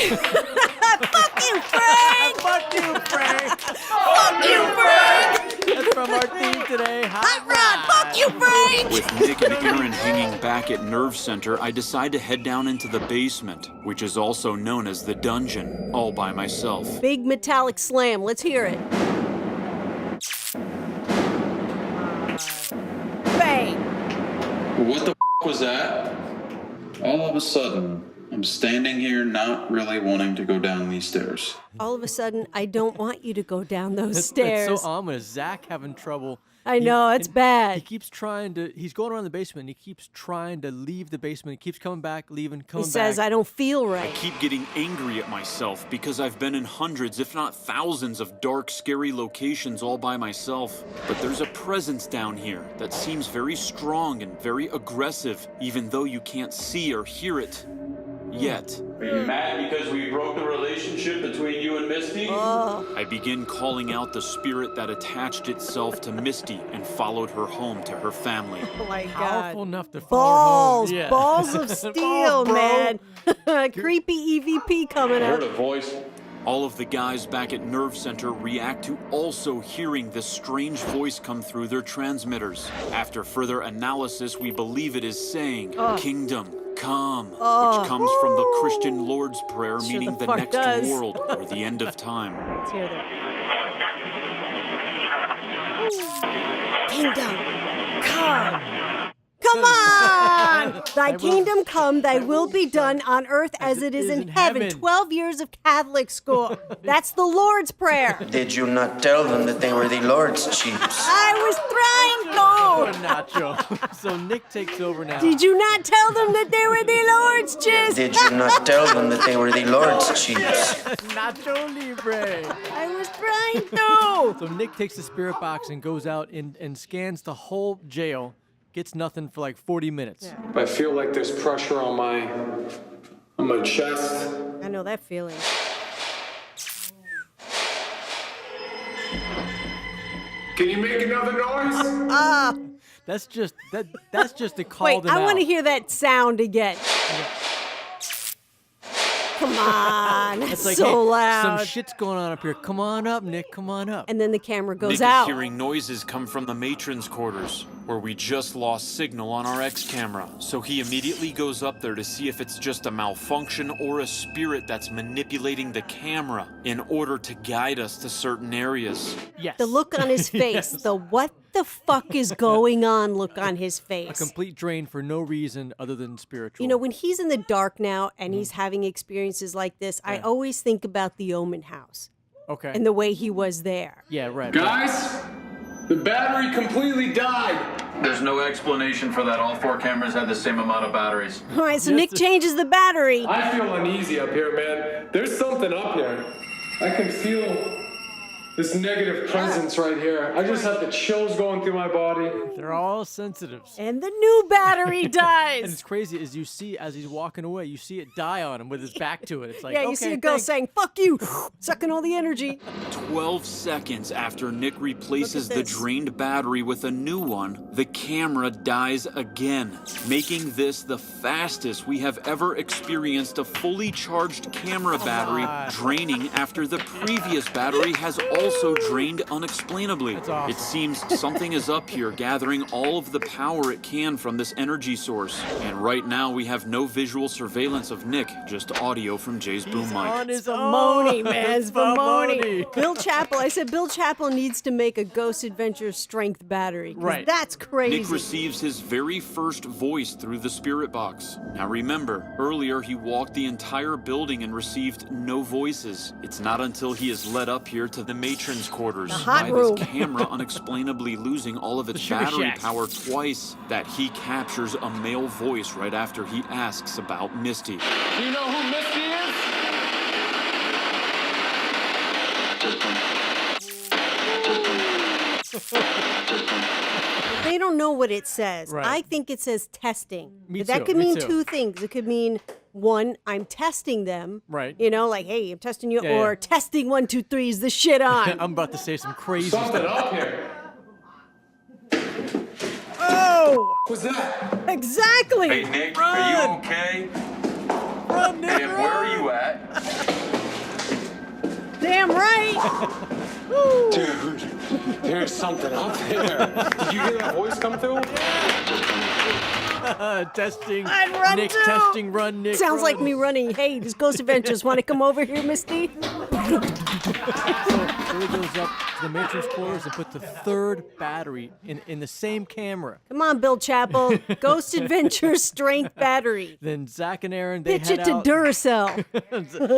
Fuck you, Frank. Fuck you, Frank. Fuck you, Frank. That's from our theme today. Hot Rod. Fuck you, Frank. With Nick and Aaron hanging back at Nerve Center, I decide to head down into the basement, which is also known as the dungeon, all by myself. Big metallic slam. Let's hear it. Bang. What the was that? All of a sudden, I'm standing here not really wanting to go down these stairs. All of a sudden, I don't want you to go down those That's stairs. so ominous. Zach having trouble. I know, it's bad. He keeps trying to, he's going around the basement, and he keeps trying to leave the basement. He keeps coming back, leaving, coming He back. says, I don't feel I right. keep getting angry at myself because I've been in hundreds, if not thousands, of dark, scary locations all by myself. But there's a presence down here that seems very strong and very aggressive, even though you can't see or hear it yet. Are you mad because we broke the relationship between you and Misty? I begin calling out the spirit that attached itself to Misty and followed her home to her family. Oh my Powerful God. enough to follow Balls. her home. Yeah. Balls of steel, Balls, bro. man. Creepy EVP coming I heard up. a voice. All of the guys back at Nerve Center react to also hearing this strange voice come through their transmitters. After further analysis, we believe it is saying, Kingdom, come, which comes from the Christian Lord's Prayer, Sure meaning the the fuck next does. world or the end of time. Let's hear that. Kingdom, come. Come on! Thy kingdom come, thy will be done on earth as it is in heaven. 12 years of Catholic school. That's the Lord's Prayer. Did you not tell them that they were the Lord's cheaps? I was trying to. Nacho. So Nick takes over now. Did you not tell them that they were the Lord's cheeps? Did you not tell them that they were the Lord's cheaps? Nacho Libre. I was trying to. So Nick takes the spirit box and goes out and scans the whole jail. Gets nothing for like 40 minutes. I feel like there's pressure on my chest. I know that feeling. Can you make another noise? That's just a call. Wait, them I want to out. hear that sound again. Come on, that's It's like, so hey, loud. some shit's going on up here. Come on up, Nick. Come on up. And then the camera goes Nick out. is hearing noises come from the matron's quarters, where we just lost signal on our X camera. So he immediately goes up there to see if it's just a malfunction or a spirit that's manipulating the camera in order to guide us to certain areas. Yes. The look on his face, the what the fuck is going on look on his A face. complete drain for no reason other than spiritual. You know, when he's in the dark now and he's having experiences like this, I always think about the Omen house Okay. and the way he was there. Yeah, right. Guys, the battery completely died. There's no explanation for that. All 4 cameras had the same amount of batteries. All right, so Nick changes the battery. I feel uneasy up here, man. There's something up here. I can feel This negative presence right here. I just have the chills going through my body. They're all sensitives. And the new battery dies. And it's crazy is you see as he's walking away, you see it die on him with his back to it. It's like, yeah, you see a girl saying, fuck you, sucking all the energy. 12 seconds after Nick replaces the drained battery with a new one, the camera dies again, making this the fastest we have ever experienced a fully charged camera battery draining after the previous battery has also drained unexplainably. It seems something is up here gathering all of the power it can from this energy source. And right now we have no visual surveillance of Nick, just audio from Jay's boom mic. It's Vamoni, man. It's Vamoni. Bill Chappell. I said Bill Chappell needs to make a Ghost Adventure strength battery. Right. That's crazy. Nick receives his very first voice through the spirit box. Now remember, earlier he walked the entire building and received no voices. It's not until he is led up here to the matron's quarters by this camera unexplainably losing all of its battery power twice that he captures a male voice right after he asks about Misty. Do you know who Misty is? They don't know what it says. Right. I think it says testing. Me That too, could me mean too. two things. It could mean, one, I'm testing them. Right. You know, like, hey, I'm testing you. Yeah, or yeah. testing 1, 2, 3 is the shit on. I'm about to say some crazy Something stuff. up here. Oh! What's that? Exactly. Hey, Nick, are you okay? Run, Nick, And where are you at? Damn right. Dude, there's something up there. Did you hear that voice come through? Testing. I'd run Nick too. testing. Run, Nick. Sounds run. like me running. Hey, does Ghost Adventures want to come over here, Misty? So he goes up to the matron's quarters and puts the third battery in the same camera. Come on, Bill Chappell. Ghost Adventures strength battery. Then Zach and Aaron, Pitch it to Duracell.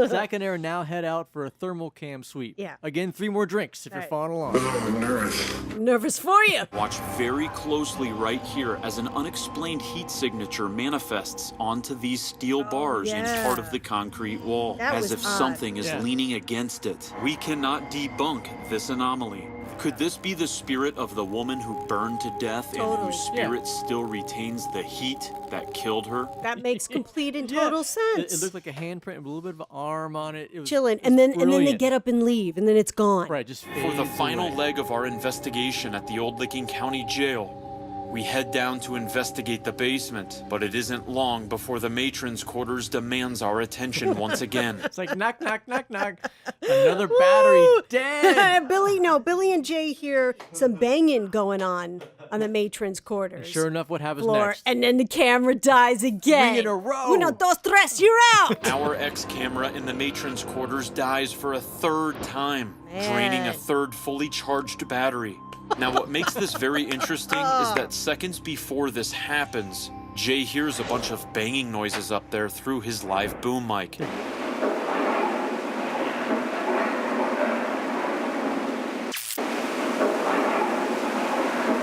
Zach and Aaron now head out for a thermal cam sweep. Yeah. Again, 3 more drinks if you're Right. following along. I'm nervous. I'm nervous for you. Watch very closely right here as an unexplained heat signature manifests onto these steel bars in yeah. part of the concrete wall, That as was if odd. something is Yeah. leaning against it. We cannot debunk this anomaly. Could this be the spirit of the woman who burned to death and Totally. whose spirit still retains the heat that killed her? That makes complete and total sense. It looked like a handprint with a little bit of an arm on it. It was Chilling, it was and then they brilliant. get up and leave, and then it's gone. Right, just For the fades final away. leg of our investigation at the Old Licking County Jail, we head down to investigate the basement, but it isn't long before the matron's quarters demands our attention once again. It's like knock, knock, knock, knock. Another battery dead. Billy and Jay hear some banging going on the matron's quarters. Sure enough, what happens floor, next? and then the camera dies again. 3 in a row. 1, 2, 3, you're out. Our X-camera in the matron's quarters dies for a third time, draining a third fully charged battery. Now, what makes this very interesting is that seconds before this happens, Jay hears a bunch of banging noises up there through his live boom mic.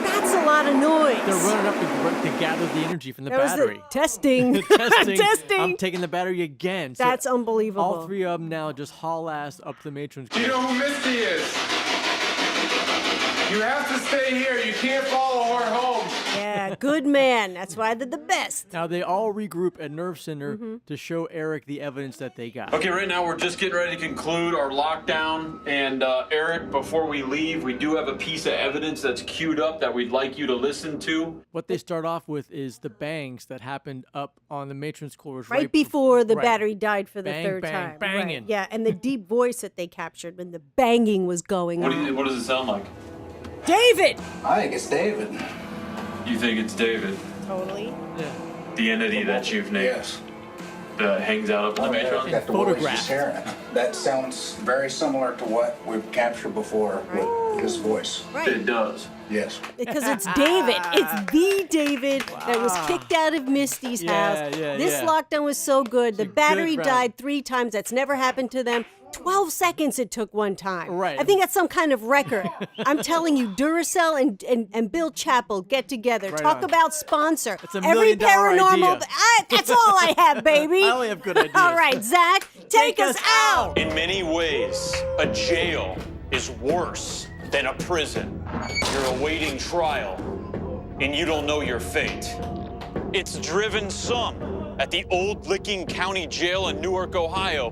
That's a lot of noise. They're running up to gather the energy from the That was battery. the testing. testing. Testing. I'm taking the battery again. So That's unbelievable. all 3 of them now just haul ass up to the matron's. Do you know who Misty is? You have to stay here. You can't follow her home. Yeah, good man. That's why they're the best. Now they all regroup at Nerve Center Mm-hmm. to show Eric the evidence that they got. Okay, right now we're just getting ready to conclude our lockdown. And Eric, before we leave, we do have a piece of evidence that's queued up that we'd like you to listen to. What they start off with is the bangs that happened up on the matron's quarters Right before the right. battery died for the Bang, third bang, time. banging. Right. Yeah, and the deep voice that they captured when the banging was going on. What does it sound like? David! I think it's David. You think it's David, Totally. the entity that you've named? Yes. That hangs out up in the matron? Got the voice just hearing it. That sounds very similar to what we've captured before with his voice. Right. It does. Yes. Because it's David. It's the David that was kicked out of Misty's house. This lockdown was so good. The battery died 3 times. That's never happened to them. 12 seconds it took one time. Right. I think that's some kind of record. I'm telling you, Duracell and Bill Chappell get together. Right Talk on. about sponsor. That's $1 Every million paranormal. idea. That's all I have, baby. I only have good ideas. All right, Zach, take us out. In many ways, a jail is worse than a prison. You're awaiting trial, and you don't know your fate. It's driven some at the old Licking County Jail in Newark, Ohio,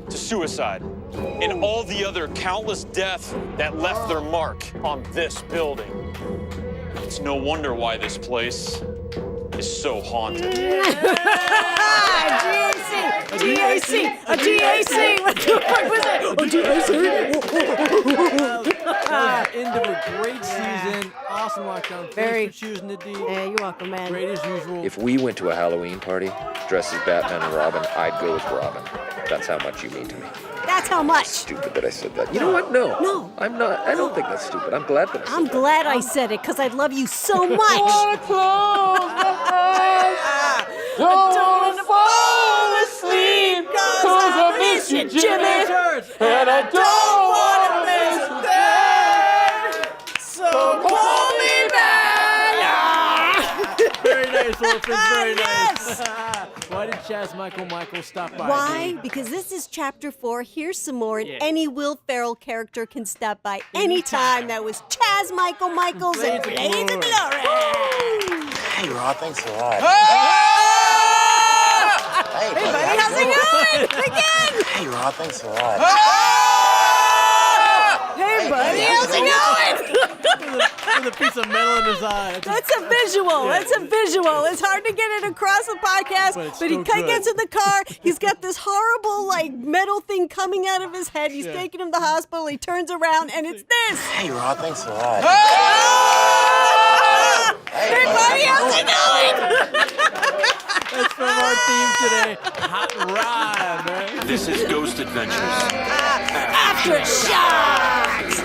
to suicide, and all the other countless deaths that left their mark on this building. It's no wonder why this place is so haunted. GAC! A GAC! What the fuck was that? A GAC! End of a great season. Awesome lockdown. Thanks for choosing it, D. Yeah, you're welcome, man. Great as usual. If we went to a Halloween party dressed as Batman and Robin, I'd go as Robin. That's how much you mean to me. That's how much. Stupid that I said that. You know what? No. No. I'm not. I don't think that's stupid. I'm glad that I said I'm that. glad I said it, because I love you so much. Don't wanna fall asleep, 'cause I miss you, Jimmy. And I don't wanna miss a thing. So call me back. Very nice, Orphan. Very nice. Why did Chazz Michael Michaels stop by? Why? Because this is chapter 4. Here's some more, and any Will Ferrell character can stop by anytime. That was Chazz Michael Michaels and Blades of Glory. Hey, Rob, thanks a lot. Hey, buddy, how's it going? Again! Hey, Rob, thanks a lot. Hey, buddy, how's it going? With a piece of metal in his eye. That's a visual. Yeah. That's a visual. It's hard to get it across the podcast, but he gets in the car. He's got this horrible, metal thing coming out of his head. He's taking him to the hospital. He turns around, and it's this. Hey, Rob, thanks a lot. Hey, buddy, how's it going? That's from our theme today. Hot Rod, man. This is Ghost Adventures. AFTERSHOCKS!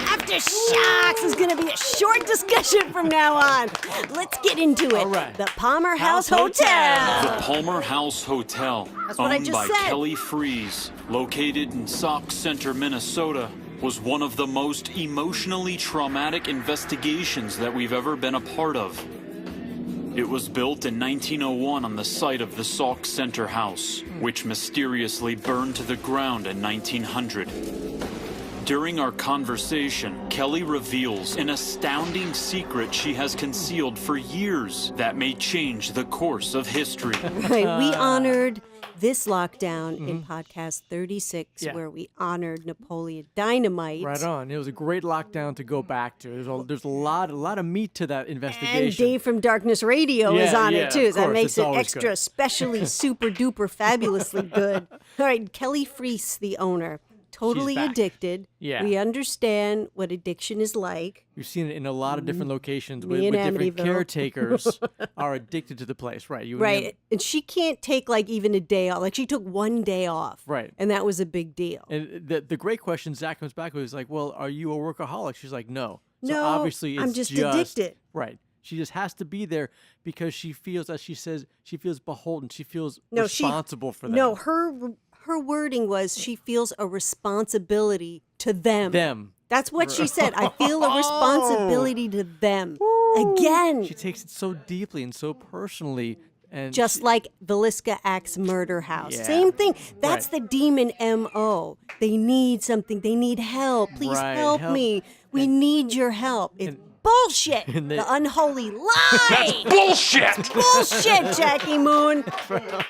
AFTERSHOCKS is going to be a short discussion from now on. Let's get into it. All right. The Palmer House Hotel. The Palmer House Hotel, That's what I owned just by said. Kelly Freese, located in Sauk Center, Minnesota, was one of the most emotionally traumatic investigations that we've ever been a part of. It was built in 1901 on the site of the Sauk Center house, which mysteriously burned to the ground in 1900. During our conversation, Kelly reveals an astounding secret she has concealed for years that may change the course of history. Right, we honored this lockdown in podcast 36, where we honored Napoleon Dynamite. Right on. It was a great lockdown to go back to. There's a lot of meat to that investigation. And Dave from Darkness Radio is on it too. Of That course, makes it's it always extra, good. specially super duper fabulously good. All right, Kelly Freese, the owner, totally She's back. addicted. Yeah. We understand what addiction is like. You've seen it in a lot of different locations with in different Amityville. caretakers are addicted to the place, right? Right, and she can't take even a day off. She took 1 day off. Right. And that was a big deal. And the great question Zach comes back with is like, well, are you a workaholic? She's like, no. So No, obviously I'm it's just addicted. Right. She just has to be there because she feels, as she says, she feels beholden. She feels No, responsible for them. No, her wording was she feels a responsibility to them. Them. That's what she said. I feel a responsibility to them. Again. She takes it so deeply and so personally. And Just like Villisca Axe Murder House. Yeah. Same thing. That's the demon M.O. They need something. They need help. Please help me. We need your help. It's bullshit. The unholy lie. That's bullshit. Bullshit, Jackie Moon.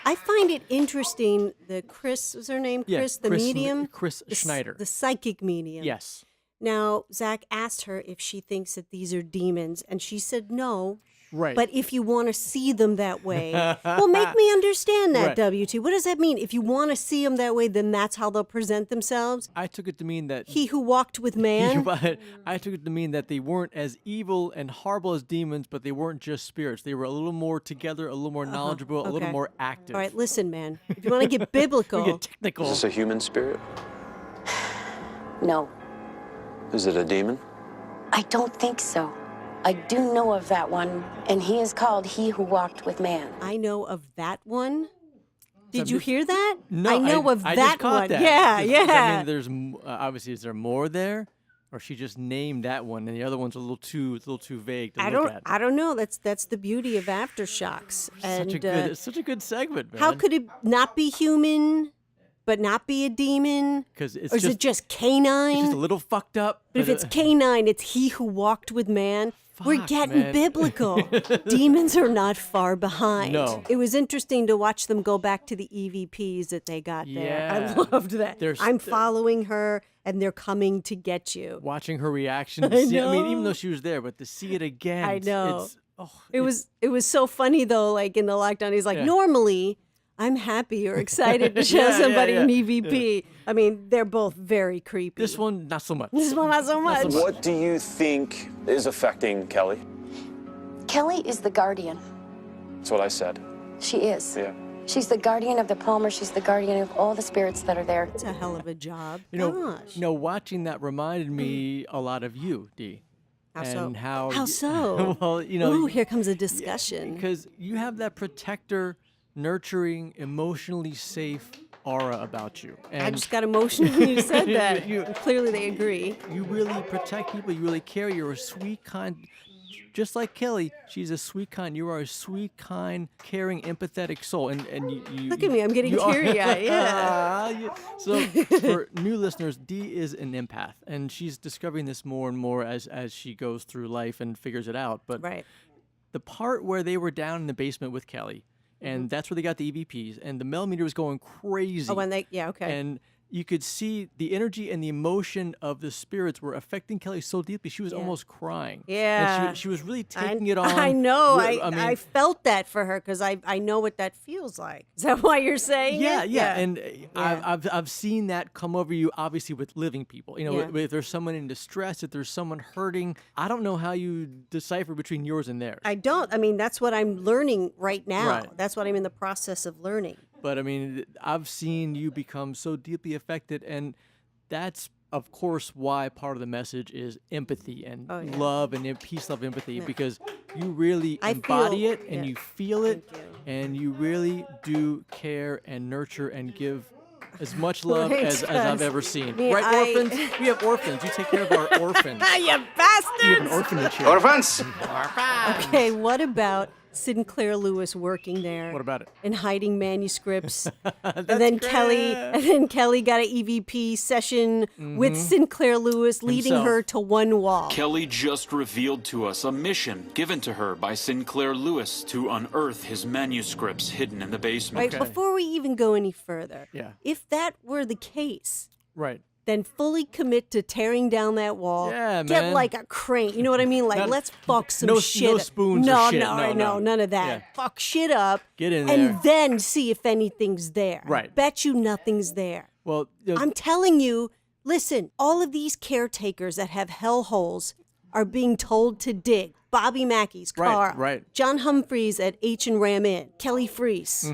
I find it interesting. The Chris, was her name? Yeah, Chris, the Chris- medium? Chris Schneider. The psychic medium. Yes. Now, Zach asked her if she thinks that these are demons, and she said no. Right. But if you want to see them that way, well, make me understand that, Right. W2. What does that mean? If you want to see them that way, then that's how they'll present themselves? I took it to mean that He who walked with man? I took it to mean that they weren't as evil and horrible as demons, but they weren't just spirits. They were a little more together, a little more knowledgeable, a little Okay. more active. All right, listen, man. If you want to get biblical. We get technical. Is this a human spirit? No, Is it a demon? I don't think so. I do know of that one, and he is called He Who Walked with Man. I know of that one. Did you hear that? No, I know of I that just caught one. That. Yeah, Does yeah. that mean there's obviously is there more there, or she just named that one and the other one's a little too vague to look at? I don't know. That's the beauty of AFTERSHOCKS. And It's such a good segment, man. how could it not be human? but not be a demon? Because it's or is it just canine? It's just a little fucked up. But if it's canine, it's he who walked with man. We're getting biblical. Demons are not far behind. No. It was interesting to watch them go back to the EVPs that they got there. I loved that. I'm following her, and they're coming to get you. Watching her reaction. To see, I mean, even though she was there, but to see it again. I know. It was so funny, though, like in the lockdown. He's like, normally, I'm happy or excited to show somebody an EVP. Yeah. I mean, they're both very creepy. This one, not so much. This one, not so much. What do you think is affecting Kelly? Kelly is the guardian. That's what I said. She is. Yeah. She's the guardian of the Palmer. She's the guardian of all the spirits that are there. It's a hell of a job. You know, watching that reminded me a lot of you, Dee. How and so? How so? Well, you know. Ooh, here comes a discussion. Because you have that protector, nurturing, emotionally safe aura about you. And I just got emotional when you said that. Clearly they agree. You really protect people. You really care. You're a sweet, kind, just like Kelly, she's a sweet, kind. You are a sweet, kind, caring, empathetic soul. And you look at me, I'm getting teary-eyed. Yeah. So for new listeners, Dee is an empath, and she's discovering this more and more as she goes through life and figures it out. But the part where they were down in the basement with Kelly, and that's where they got the EVPs, and the millimeter was going crazy. Oh, when they, okay. And you could see the energy and the emotion of the spirits were affecting Kelly so deeply, she was almost crying. Yeah. And she was really taking it on. I know. I felt that for her because I know what that feels like. Is that why you're saying it? Yeah. And I've seen that come over you, obviously, with living people. You know, if there's someone in distress, if there's someone hurting, I don't know how you decipher between yours and theirs. I don't. I mean, that's what I'm learning right now. Right. That's what I'm in the process of learning. But I mean, I've seen you become so deeply affected, and that's, of course, why part of the message is empathy and love and peace, love, empathy, because you really embody it and you feel it, and you really do care and nurture and give as much love as I've ever seen. Orphans? We have orphans. You take care of our orphans. You bastards! You have an orphanage here. Orphans! Okay, what about Sinclair Lewis working there? What about it? And hiding manuscripts. and then Kelly got an EVP session with Sinclair Lewis, leading her to one wall. Kelly just revealed to us a mission given to her by Sinclair Lewis to unearth his manuscripts hidden in the basement. Right, before we even go any further, if that were the case, then fully commit to tearing down that wall. Yeah, Get man. like a crane. You know what I mean? Like, let's fuck some shit. No spoons no, or shit. No, none of that. Yeah. Fuck shit up. Get in there. And then see if anything's there. Right. Bet you nothing's there. Well, I'm telling you, listen, all of these caretakers that have hellholes are being told to dig. Bobby Mackey's, Carl, John Humphreys at H&Ram Inn, Kelly Freese.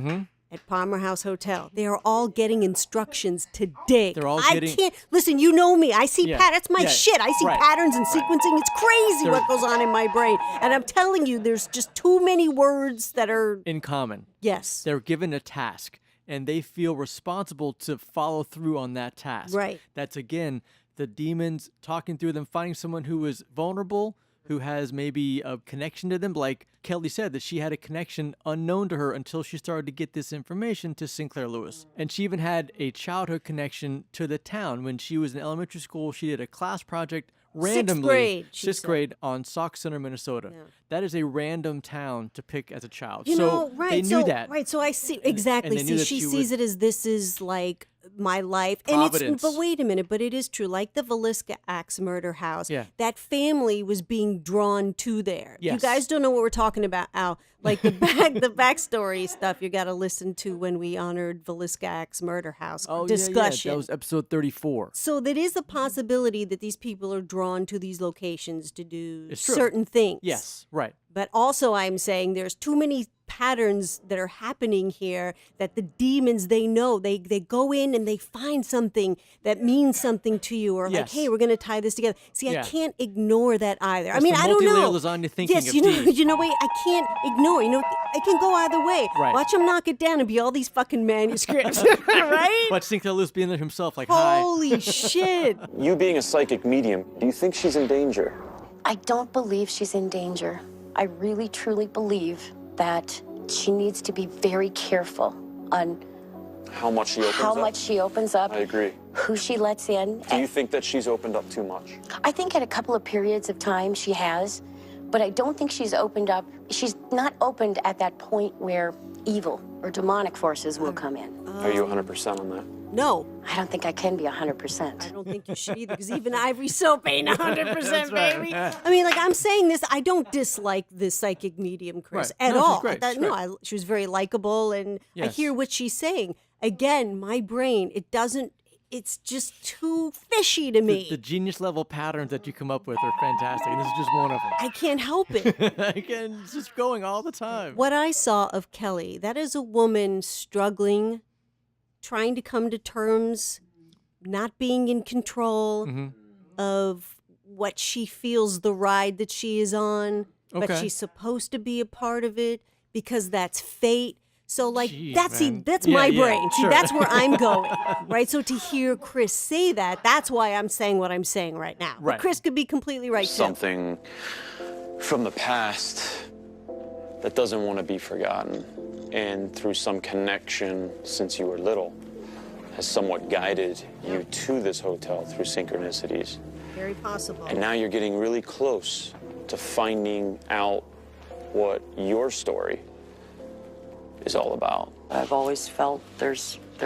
At Palmer House Hotel. They are all getting instructions to dig. They're all I can't, listen, you know me. I see patterns. That's my shit. I see patterns and sequencing. It's crazy what goes on in my brain. And I'm telling you, there's just too many words that are in common. Yes. They're given a task, and they feel responsible to follow through on that task. Right. That's, again, the demons talking through them, finding someone who is vulnerable, who has maybe a connection to them. Like Kelly said, that she had a connection unknown to her until she started to get this information to Sinclair Lewis. And she even had a childhood connection to the town. When she was in elementary school, she did a class project randomly. Sixth grade on Sauk Center, Minnesota. Yeah. That is a random town to pick as a child. You know, they knew that. Right, so I see, exactly. And see, she sees it as this is like my life. Providence. And but wait a minute, but it is true. Like the Villisca Axe murder house, that family was being drawn to there. Yes. You guys don't know what we're talking about, Al. Like the backstory stuff you got to listen to when we honored Villisca Axe murder house discussion. That was episode 34. So there is a possibility that these people are drawn to these locations to do certain things. Yes, right. But also I'm saying there's too many patterns that are happening here that the demons, they know. They go in and they find something that means something to you, or like, hey, we're going to tie this together. See, I can't ignore that either. That's I mean, I don't know. Lasagna thinking yes, of you know what? I can't ignore. You know, it can go either way. Right. Watch him knock it down and be all these fucking manuscripts, right? Watch Sinclair Lewis being there himself, like, holy shit. You being a psychic medium, do you think she's in danger? I don't believe she's in danger. I really, truly believe that she needs to be very careful on How much she opens How up? much she opens up. I agree. Who she lets in. Do you think that she's opened up too much? I think at a couple of periods of time she has, but I don't think she's opened up. She's not opened at that point where evil or demonic forces will come in. Are you 100% on that? No. I don't think I can be 100%. I don't think you should either, because even Ivory Soap ain't 100%, right. baby. I mean, like, I'm saying this, I don't dislike this psychic medium, Chris, Right. at No, she's all. great. I thought, She's no, great. she was very likable, and I Yes. hear what she's saying. Again, my brain, it's just too fishy to me. The genius level patterns that you come up with are fantastic, and this is just one of them. I can't help it. Again, it's just going all the time. What I saw of Kelly, that is a woman struggling, trying to come to terms, not being in control of what she feels the ride that she is on, but Okay. she's supposed to be a part of it because that's fate. So, like, Jeez, that's man. that's Yeah, my yeah, brain. See, sure. that's where I'm going, right? So to hear Chris say that, that's why I'm saying what I'm saying right now. But Right. Chris could be completely right, too. Something from the past that doesn't want to be forgotten, and through some connection since you were little, has somewhat guided you to this hotel through synchronicities. Very possible. And now you're getting really close to finding out what your story is all about. I've always felt there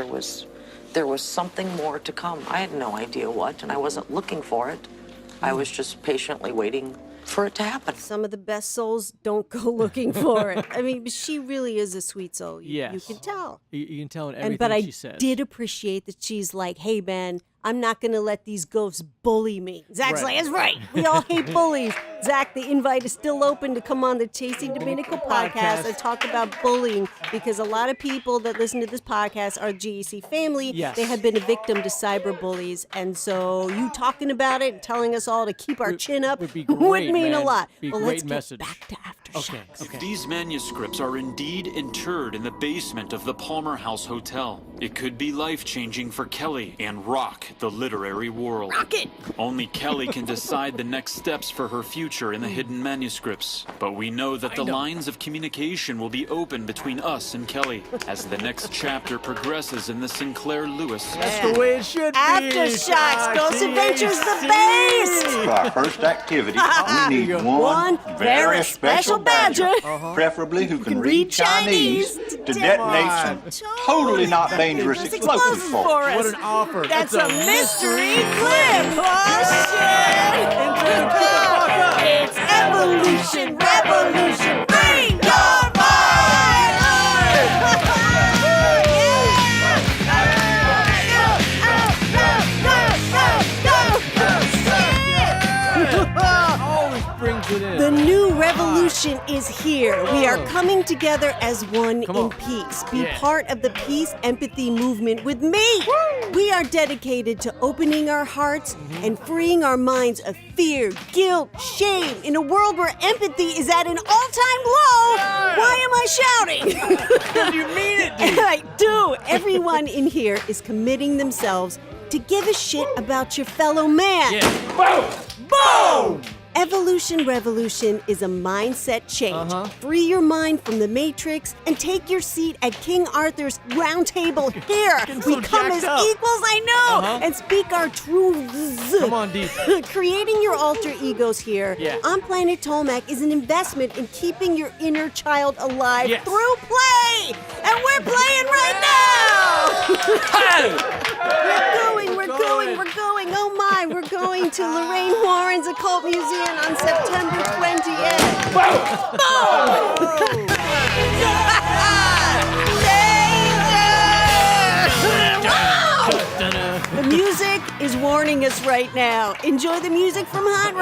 was something more to come. I had no idea what, and I wasn't looking for it. I was just patiently waiting for it to happen. Some of the best souls don't go looking for it. I mean, she really is a sweet soul. You Yes. can tell. You can tell in everything But I she says. did appreciate that she's like, hey, man, I'm not going to let these ghosts bully me. Zach's like, that's right. We all hate bullies. Zach, the invite is still open to come on the Chasing Dominico podcast and talk about bullying, because a lot of people that listen to this podcast are GEC family. Yes. They have been a victim to cyber bullies. And so you talking about it and telling us all to keep our chin up would be would great, mean a man. lot. Be a Well, great let's message. get back to AFTERSHOCKS. If these manuscripts are indeed interred in the basement of the Palmer House Hotel, it could be life-changing for Kelly and rock the literary world. Rocket! Only Kelly can decide the next steps for her future in the hidden manuscripts. But we know that the lines of communication will be open between us and Kelly as the next chapter progresses in the Sinclair Lewis. That's the way it should be. AFTERSHOCKS, Ghost Adventures the base! For our first activity, we need One one very special badger. preferably who can read Chinese, to detonate some totally not dangerous explosives for us. What an offer. That's a mystery clip. Oh, shit. It's evolution, revolution. Free your Always brings it in. The new revolution is here. We are coming together as one in peace. Be Yeah. part of the peace empathy movement with me. We are dedicated to opening our hearts and freeing our minds of fear, guilt, shame in a world where empathy is at an all-time low. Why am I shouting? Because you mean it, dude. I do. Everyone in here is committing themselves to give a shit about your fellow man. Boom! Boom! Evolution Revolution is a mindset change. Free your mind from the Matrix and take your seat at King Arthur's round table here. We so come as jacked up. equals, I know, and speak our truths. Come on, D. Creating your alter egos here Yeah. on Planet Tolmec is an investment in keeping your inner child alive Yes. through play. And we're playing right now. We're going. Oh my, we're going to Lorraine Warren's Occult Museum on September 20th. Boom! The music is warning us right now. Enjoy the music from Hot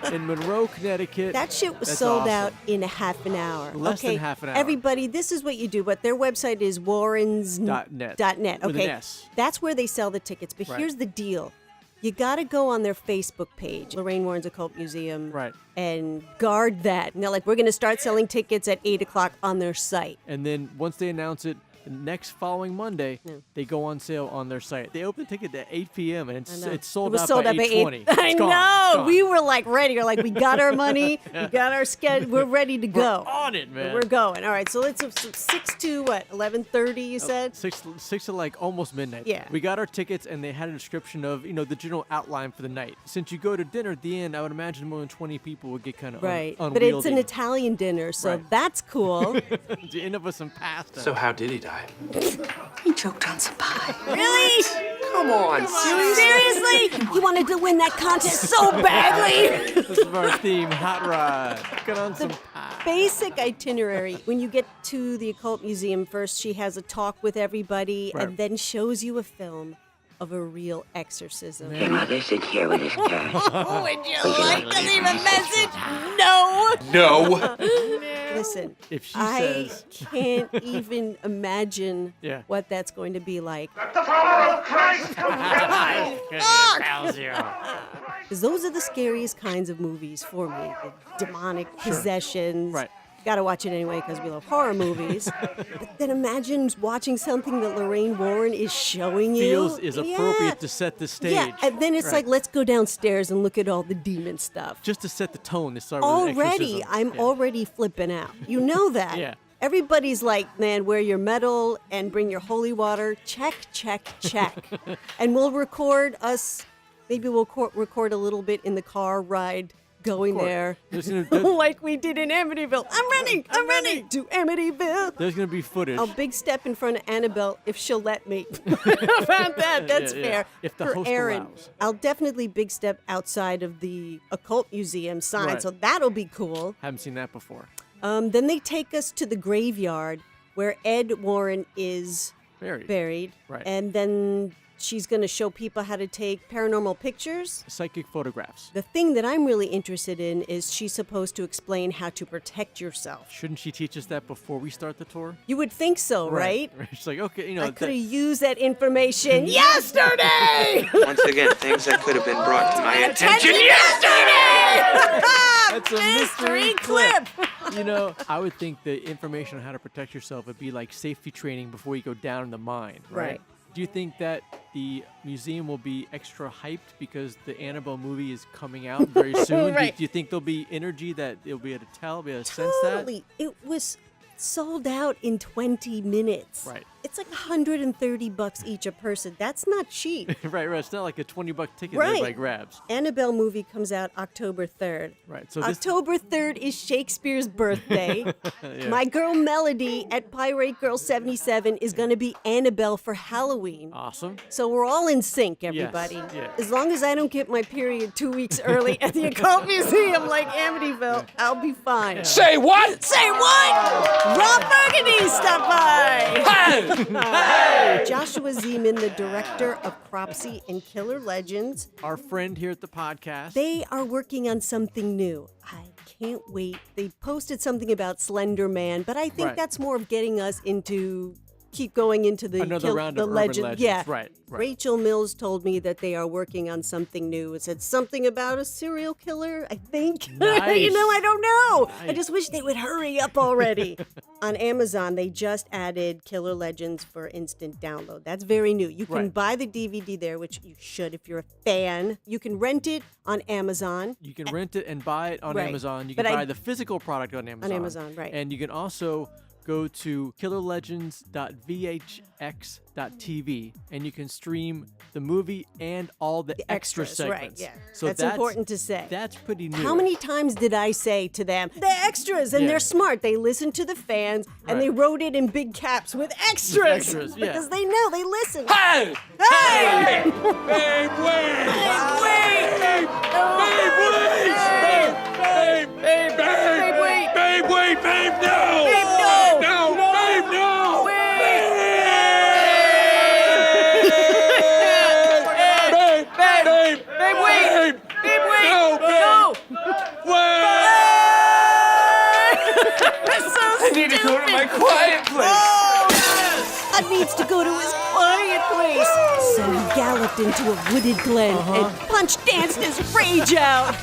Rod. In Monroe, Connecticut. That shit was That's sold awesome. out in a half an hour. Less than half an hour. Everybody, this is what you do, but their website is warrens.net. With Okay. an S. That's where they sell the tickets. But Right. here's the deal. You got to go on their Facebook page, Lorraine Warren's Occult Museum, Right. and guard that. And they're like, we're going to start selling tickets at 8 o'clock on their site. And then once they announce it, The next following Monday, they go on sale on their site. They open the ticket at 8 p.m. and it's sold out by 8:20. I know. We were like ready. We're like, we got our money. We got our schedule. We're ready to go. We're on it, man. We're going. All right. So let's 6 to what? 11:30. You said 6 to like almost midnight. Yeah. We got our tickets and they had a description of the general outline for the night. Since you go to dinner at the end, I would imagine more than 20 people would get kind of right. unwieldy. But it's an Italian dinner, so that's cool. You end up with some pasta. So how did he die? He choked on some pie. Really? Come on, seriously? He wanted to win that contest so badly. This is our theme, Hot Rod. Get on some pie. Basic itinerary. When you get to the Occult Museum, first she has a talk with everybody and then shows you a film of a real exorcism. Your mother sit here with his cat. Would you like to leave a message? No. No. Listen, if she I says... can't even imagine what that's going to be like. The power of Christ Because those are the scariest kinds of movies for me. The demonic possessions. Right. Gotta watch it anyway because we love horror movies. But then imagine watching something that Lorraine Warren is showing Feels is appropriate to set the stage. Yeah, and then it's like, let's go downstairs and look at all the demon stuff. Just to set the tone to start with Already, I'm already flipping out. You know that. Yeah. Everybody's like, man, wear your medal and bring your holy water. Check, check, check. And we'll record us. Maybe we'll record a little bit in the car ride going there. Like we did in Amityville. I'm running to Amityville. There's going to be footage. I'll big step in front of Annabelle if she'll let me. About that, that's fair. If the For host Aaron, allows. I'll definitely big step outside of the Occult Museum sign, so that'll be cool. Haven't seen that before. Then they take us to the graveyard where Ed Warren is buried. Right. And then she's going to show people how to take paranormal pictures. Psychic photographs. The thing that I'm really interested in is she's supposed to explain how to protect yourself. Shouldn't she teach us that before we start the tour? You would think so, right? She's like, okay, I could have used that information yesterday! Once again, things that could have been brought to my attention yesterday! That's a mystery clip. I would think the information on how to protect yourself would be like safety training before you go down in the mine, right? Do you think that the museum will be extra hyped because the Annabelle movie is coming out very soon? Right. Do you think there'll be energy that they'll be able to tell, be able to sense that? Totally. It was sold out in 20 minutes. Right. It's like $130 each a person. That's not cheap. right. It's not like a $20 ticket that Right. everybody grabs. Annabelle movie comes out October 3rd. Right. So October 3rd is Shakespeare's birthday. Yeah. My girl Melody at Playwright Girl 77 is going to be Annabelle for Halloween. Awesome. So we're all in sync, everybody. Yes. Yeah. As long as I don't get my period 2 weeks early at the Occult Museum like Amityville, I'll be fine. Yeah. Say what? Say what? Rob Burgundy, stop by. Hey! Joshua Zeman, the director of Cropsy and Killer Legends. Our friend here at the podcast. They are working on something new. I can't wait. They posted something about Slender Man, but I think that's more of getting us into keep going into the Another round the of urban legends. Yeah, Right. Rachel Mills told me that they are working on something new. It said something about a serial killer, I think. Nice. I don't know. I Nice. just wish they would hurry up already. On Amazon, they just added Killer Legends for instant download. That's very new. You can buy the DVD there, which you should if you're a fan. You can rent it on Amazon. You can rent it and buy it on Right. Amazon. You But can I- buy the physical product on Amazon. On Amazon, right. And you can also go to killerlegends.vhx.tv and you can stream the movie and all the extra Extras, segments. right, yeah. So That's important to say. That's pretty new. How many times did I say to them, the extras, and Yeah. they're smart. They listen to the fans, and Right. they wrote it in big caps with extras. extras, yeah. Because they know, they listen. Hey! Hey! Babe, wait! Babe, wait! Babe, wait! Babe, wait! Babe, wait! Babe, no! Babe, no! No! Babe, no! Babe, wait! Babe, wait! No, No! wait! That's so I need to go to my quiet place. Bud needs to go to his quiet place. So he galloped into a wooded glen and punch danced his rage out.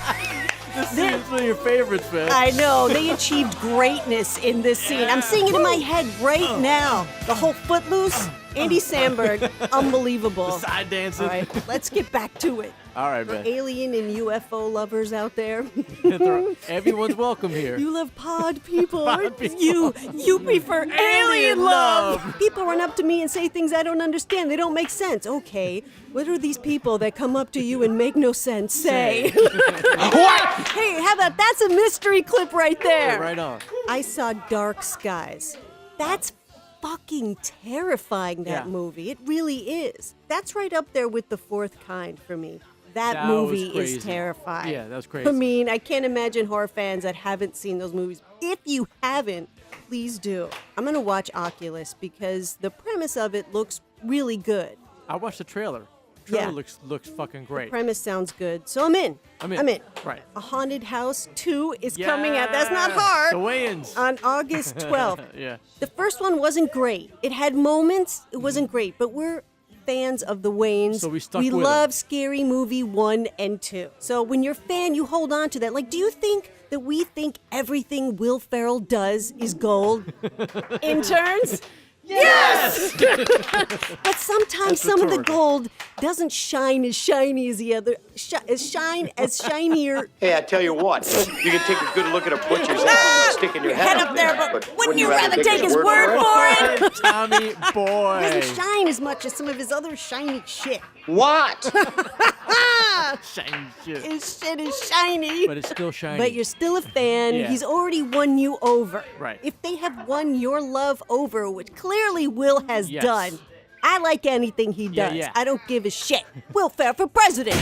This is one of your favorites, man. I know. They achieved greatness in this scene. I'm seeing it in my head right now. The whole Footloose, Andy Samberg, unbelievable. The side dancing. All right, let's get back to it. All right, For man. alien and UFO lovers out there. Everyone's welcome here. You love pod people. You prefer alien love. People run up to me and say things I don't understand. They don't make sense. Okay, what are these people that come up to you and make no sense say? What? Hey, how about that's a mystery clip right there? Yeah, right on. I saw Dark Skies. That's fucking terrifying, that movie. It really is. That's right up there with The Fourth Kind for me. That movie is terrifying. Yeah, that was crazy. I mean, I can't imagine horror fans that haven't seen those movies. If you haven't, please do. I'm going to watch Oculus because the premise of it looks really good. I watched the trailer. Looks fucking great. The premise sounds good. So I'm in. I'm in. Right. A Haunted House 2 is coming out. That's not hard. The Wayans. On August 12th. Yeah. The first one wasn't great. It had moments. It wasn't great. But we're fans of the Wayans. So we stuck We with love them. Scary Movie 1 and 2. So when you're a fan, you hold on to that. Like, do you think that we think everything Will Ferrell does is gold? Interns? Yes! But sometimes some of the gold doesn't shine as shiny as the other. Shine as shinier. Hey, I tell you what, you can take a good look at a butcher's ass and stick in your head up there, but wouldn't you rather take his word for it? Tommy boy. It doesn't shine as much as some of his other shiny shit. What? Shiny shit. His shit is shiny. But it's still shiny. But you're still a fan. Yeah. He's already won you over. Right. If they have won your love over, which clearly Will has Yes. done, I like anything he does. yeah. I don't give a shit. Will Ferrell for president.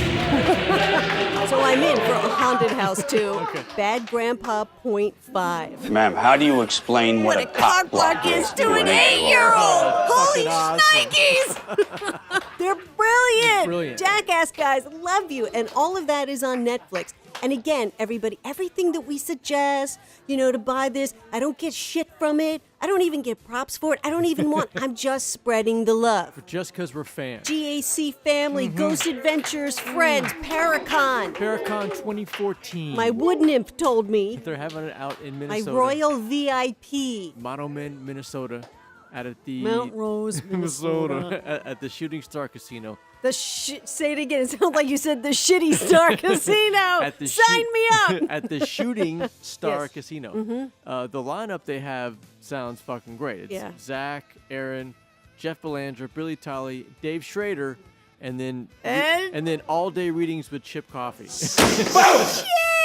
So I'm in for a Haunted House 2. Bad Grandpa .5. Ma'am, how do you explain what a cock block is to an 8-year-old. Holy shnikes! They're brilliant. Brilliant. Jackass guys, love you. And all of that is on Netflix. And again, everybody, everything that we suggest, to buy this, I don't get shit from it. I don't even get props for it. I don't even want, I'm just spreading the love. Just because we're fans. GAC family, Ghost Adventures, Friends, Paracon. Paracon 2014. My wood nymph told me. They're having it out in My Minnesota. royal VIP. Monoman, Minnesota. At the Mount Rose, Minnesota. At the Shooting Star Casino. Say it again. It sounds like you said the Shitty Star Casino. At the Sign me up. At the Shooting Star Yes. Casino. Mhm. The lineup they have sounds fucking great. It's Zach, Aaron, Jeff Belanger, Billy Tolley, Dave Schrader, and then all day readings with Chip Coffee.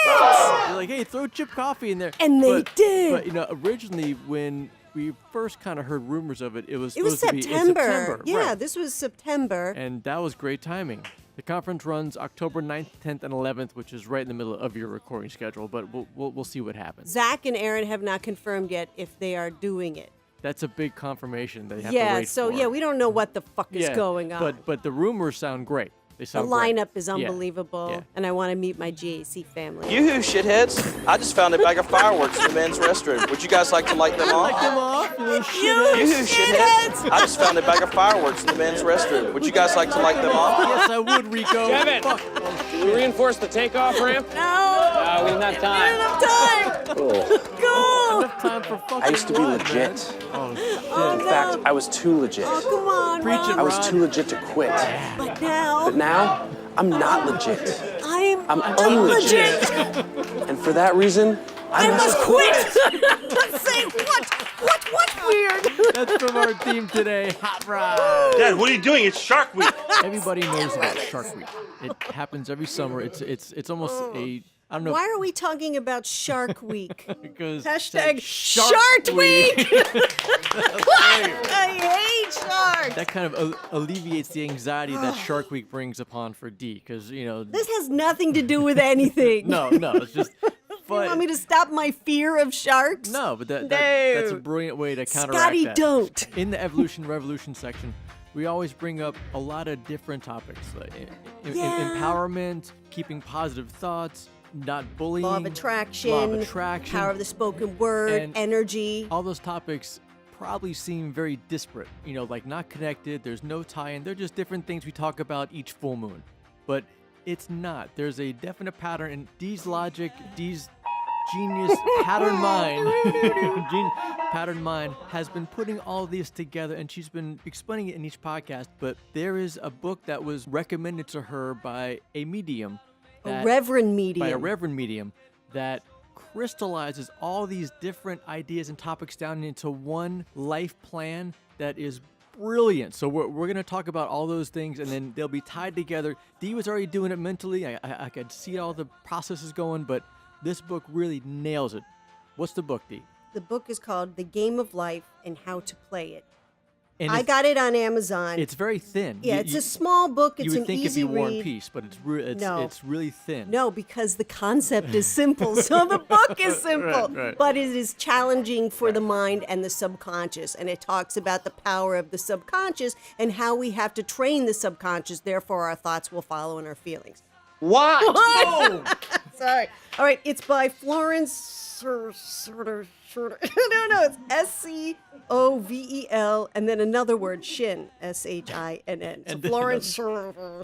They're like, hey, throw Chip Coffee in there. And they did. But originally when we first kind of heard rumors of it, it was It was supposed to be in September. September. Yeah, right. this was September. And that was great timing. The conference runs October 9th, 10th, and 11th, which is right in the middle of your recording schedule, but we'll see what happens. Zach and Aaron have not confirmed yet if they are doing it. That's a big confirmation that you have to wait for. We don't know what the fuck is going on. But the rumors sound great. They The sound great. lineup is Yeah. unbelievable, Yeah. and I want to meet my GAC family. Yoo-hoo, shitheads. I just found a bag of fireworks in the men's restroom. Would you guys like to light them off? Yoo-hoo, shitheads. I just found a bag of fireworks in the men's restroom. Would you guys like to light them off? Yes, I would, Rico. Kevin, Fuck. should we reinforce the takeoff ramp? No. We don't have time. Go. Enough time for fucking I used to be blood, legit. man. Oh, Oh, In no. fact, I was too legit. Oh, come on, Preach Ron. it, I was Rod. too legit to quit. But now, But now, I'm not legit. I'm unlegit. And for that reason, I must quit. Say what weird? That's from our team today, Hot Rod. Dad, what are you doing? It's Shark Week. Everybody knows about Shark Week. It happens every summer. It's almost a, I don't know. Why are we talking about Shark Week? Because Hashtag Shark Shark Week. Week. I hate sharks. That kind of alleviates the anxiety that Shark Week brings upon for D, because This has nothing to do with anything. no, it's just. You want me to stop my fear of sharks? No, but that's a brilliant way to counteract Scotty, that. don't. In the Evolution Revolution section, we always bring up a lot of different topics, like empowerment, keeping positive thoughts, not bullying, Law of attraction, power of the spoken word, and energy. All those topics probably seem very disparate, like not connected. There's no tie-in. They're just different things we talk about each full moon. But it's not. There's a definite pattern, and Dee's logic, Dee's genius pattern mind has been putting all this together, and she's been explaining it in each podcast. But there is a book that was recommended to her by a medium, a reverend medium that crystallizes all these different ideas and topics down into one life plan that is brilliant. So we're going to talk about all those things, and then they'll be tied together. Dee was already doing it mentally. I could see all the processes going, but this book really nails it. What's the book, Dee? The book is called The Game of Life and How to Play It. And I got it on Amazon. It's very thin. Yeah, it's a small book. It's an easy read. You would think it'd be War and Peace, but it's really thin. No, because the concept is simple, so the book is simple. Right. But it is challenging for the mind and the subconscious, and it talks about the power of the subconscious and how we have to train the subconscious. Therefore, our thoughts will follow in our feelings. What? Oh! Sorry. All right, it's by Florence. No, it's Scovel, and then another word, Shin, Shinn. So Florence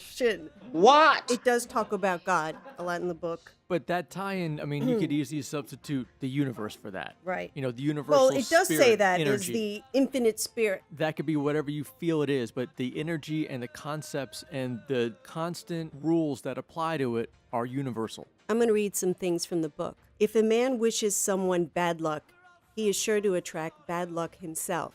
Shin. What? It does talk about God a lot in the book. But that tie-in, I mean, you could easily substitute the universe for that. Right. You know, the universal Well, it does spirit, say that energy. is the infinite spirit. That could be whatever you feel it is, but the energy and the concepts and the constant rules that apply to it are universal. I'm going to read some things from the book. If a man wishes someone bad luck, he is sure to attract bad luck himself.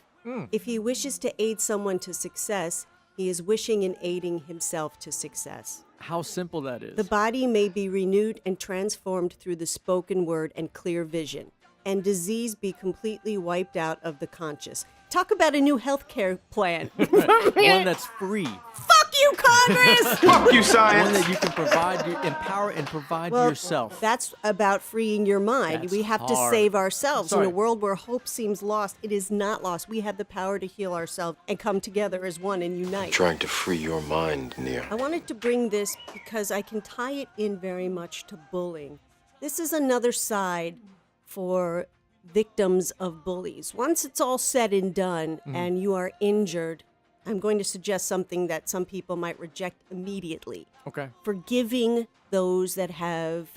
If he wishes to aid someone to success, he is wishing and aiding himself to success. How simple that is. The body may be renewed and transformed through the spoken word and clear vision, and disease be completely wiped out of the conscious. Talk about a new healthcare plan. One that's free. Fuck you, Congress! Fuck you, science! One that you can provide, empower and provide yourself. That's about freeing your mind. We have to save ourselves. In a world where hope seems lost, it is not lost. We have the power to heal ourselves and come together as one and unite. I'm trying to free your mind, Nia. I wanted to bring this because I can tie it in very much to bullying. This is another side for victims of bullies. Once it's all said and done and you are injured, I'm going to suggest something that some people might reject immediately. Okay. Forgiving those that have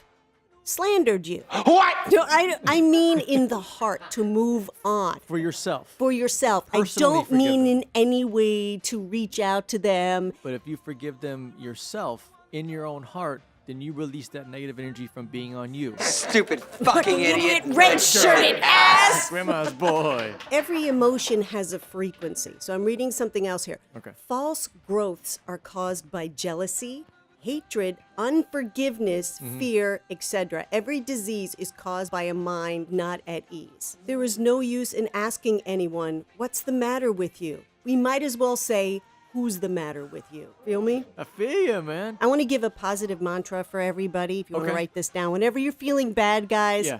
slandered you. What? No, I mean in the heart, to move on. For yourself. For yourself. Personally I don't mean in any way to reach out to them. But if you forgive them yourself in your own heart, then you release that negative energy from being on you. Stupid fucking idiot. Red-shirted ass! Grandma's boy. Every emotion has a frequency. So I'm reading something else here. Okay. False growths are caused by jealousy, hatred, unforgiveness, fear, etc. Every disease is caused by a mind not at ease. There is no use in asking anyone, what's the matter with you? We might as well say, who's the matter with you? Feel me? I feel you, man. I want to give a positive mantra for everybody. If you want to write this down. Whenever you're feeling bad, guys,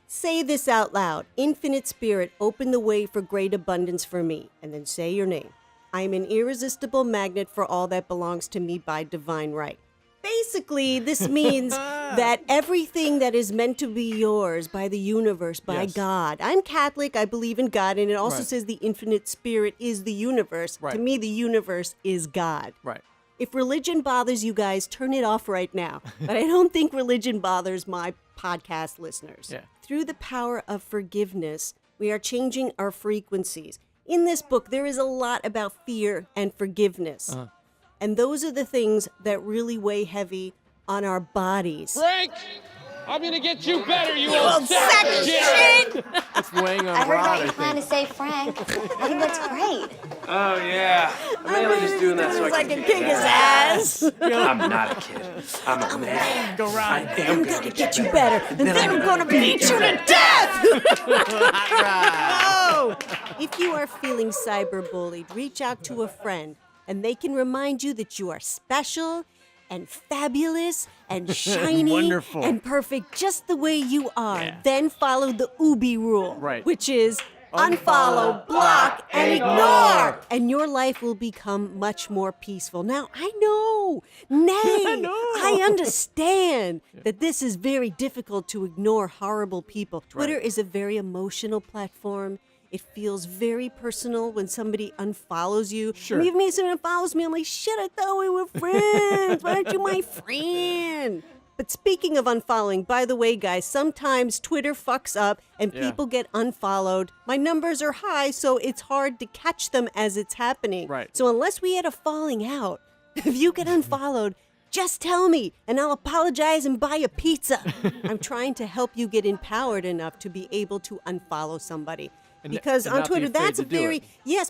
say this out loud. Infinite Spirit, open the way for great abundance for me. And then say your name. I am an irresistible magnet for all that belongs to me by divine right. Basically, this means that everything that is meant to be yours by the universe, by God. I'm Catholic. I believe in God. And it also says the infinite spirit is the universe. To me, the universe is God. Right. If religion bothers you guys, turn it off right now. But I don't think religion bothers my podcast listeners. Yeah. Through the power of forgiveness, we are changing our frequencies. In this book, there is a lot about fear and forgiveness. And those are the things that really weigh heavy on our bodies. Frank, I'm gonna get you better, you old sack of shit! It's weighing on I heard Rod, about I your plan to think. save Frank. I think that's great. Oh, yeah. I'm mainly just doing that so I can kick his ass. I'm not a kid. I'm a man. Go Rod. I'm gonna get you better, and then I'm gonna beat you to death! No! If you are feeling cyberbullied, reach out to a friend, and they can remind you that you are special and fabulous and shiny Wonderful. and perfect just the way you are. Then follow the Ubi rule, which is unfollow, block, and ignore. And your life will become much more peaceful. Now, I know, I understand that this is very difficult to ignore horrible people. Twitter is a very emotional platform. It feels very personal when somebody unfollows you. Sure. And even me, someone unfollows me, I'm like, shit, I thought we were friends. Why aren't you my friend? But speaking of unfollowing, by the way, guys, sometimes Twitter fucks up and people get unfollowed. My numbers are high, so it's hard to catch them as it's happening. Right. So unless we had a falling out, if you get unfollowed, just tell me, and I'll apologize and buy a pizza. I'm trying to help you get empowered enough to be able to unfollow somebody. Because on Twitter, that's a very,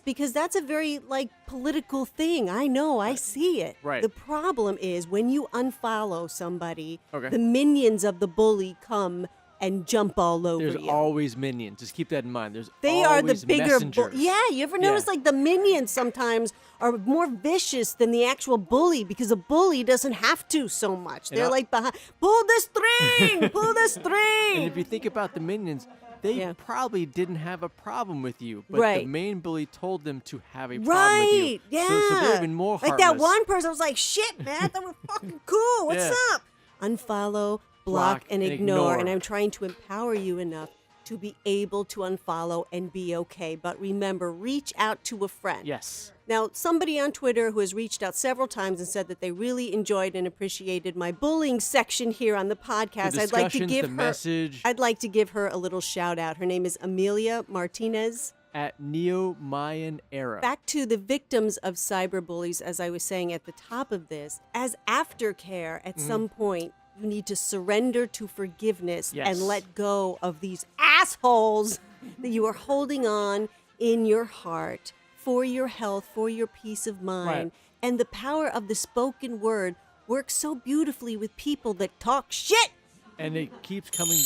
because that's a very, political thing. I know, I see it. Right. The problem is when you unfollow somebody, Okay. the minions of the bully come and jump all over There's you. always minions. Just keep that in mind. They always are the bigger messengers. Yeah, you ever notice the minions sometimes are more vicious than the actual bully because a bully doesn't have to so much. They're behind, pull the string, pull the string. And if you think about the minions, they probably didn't have a problem with you, but the main bully told them to have a problem with you. Yeah. So they're even more heartless. Like that one person was like, shit, man, I thought we were fucking cool. What's up? Unfollow, block, and ignore. And I'm trying to empower you enough to be able to unfollow and be okay. But remember, reach out to a friend. Yes. Now, somebody on Twitter who has reached out several times and said that they really enjoyed and appreciated my bullying section here on the podcast. The I'd like to give the her message. I'd like to give her a little shout out. Her name is Amelia Martinez. At Neo-Mayan Era. Back to the victims of cyberbullies, as I was saying at the top of this, as aftercare at some point, you need to surrender to forgiveness and let go of these assholes that you are holding on in your heart for your health, for your peace of mind. Right. And the power of the spoken word works so beautifully with people that talk shit. And it keeps coming.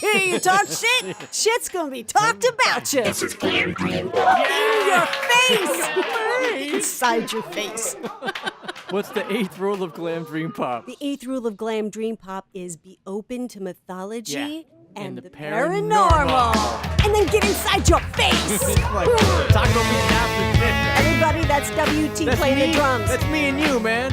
Hey, you talk shit, shit's gonna be talked about you. This is Glam Dream In your face! Inside your face. What's the 8th rule of Glam Dream Pop? The 8th rule of Glam Dream Pop is be open to mythology and the paranormal. paranormal. And then get inside your face. Talk about me after this. Everybody, that's WT playing the drums. That's me and you, man.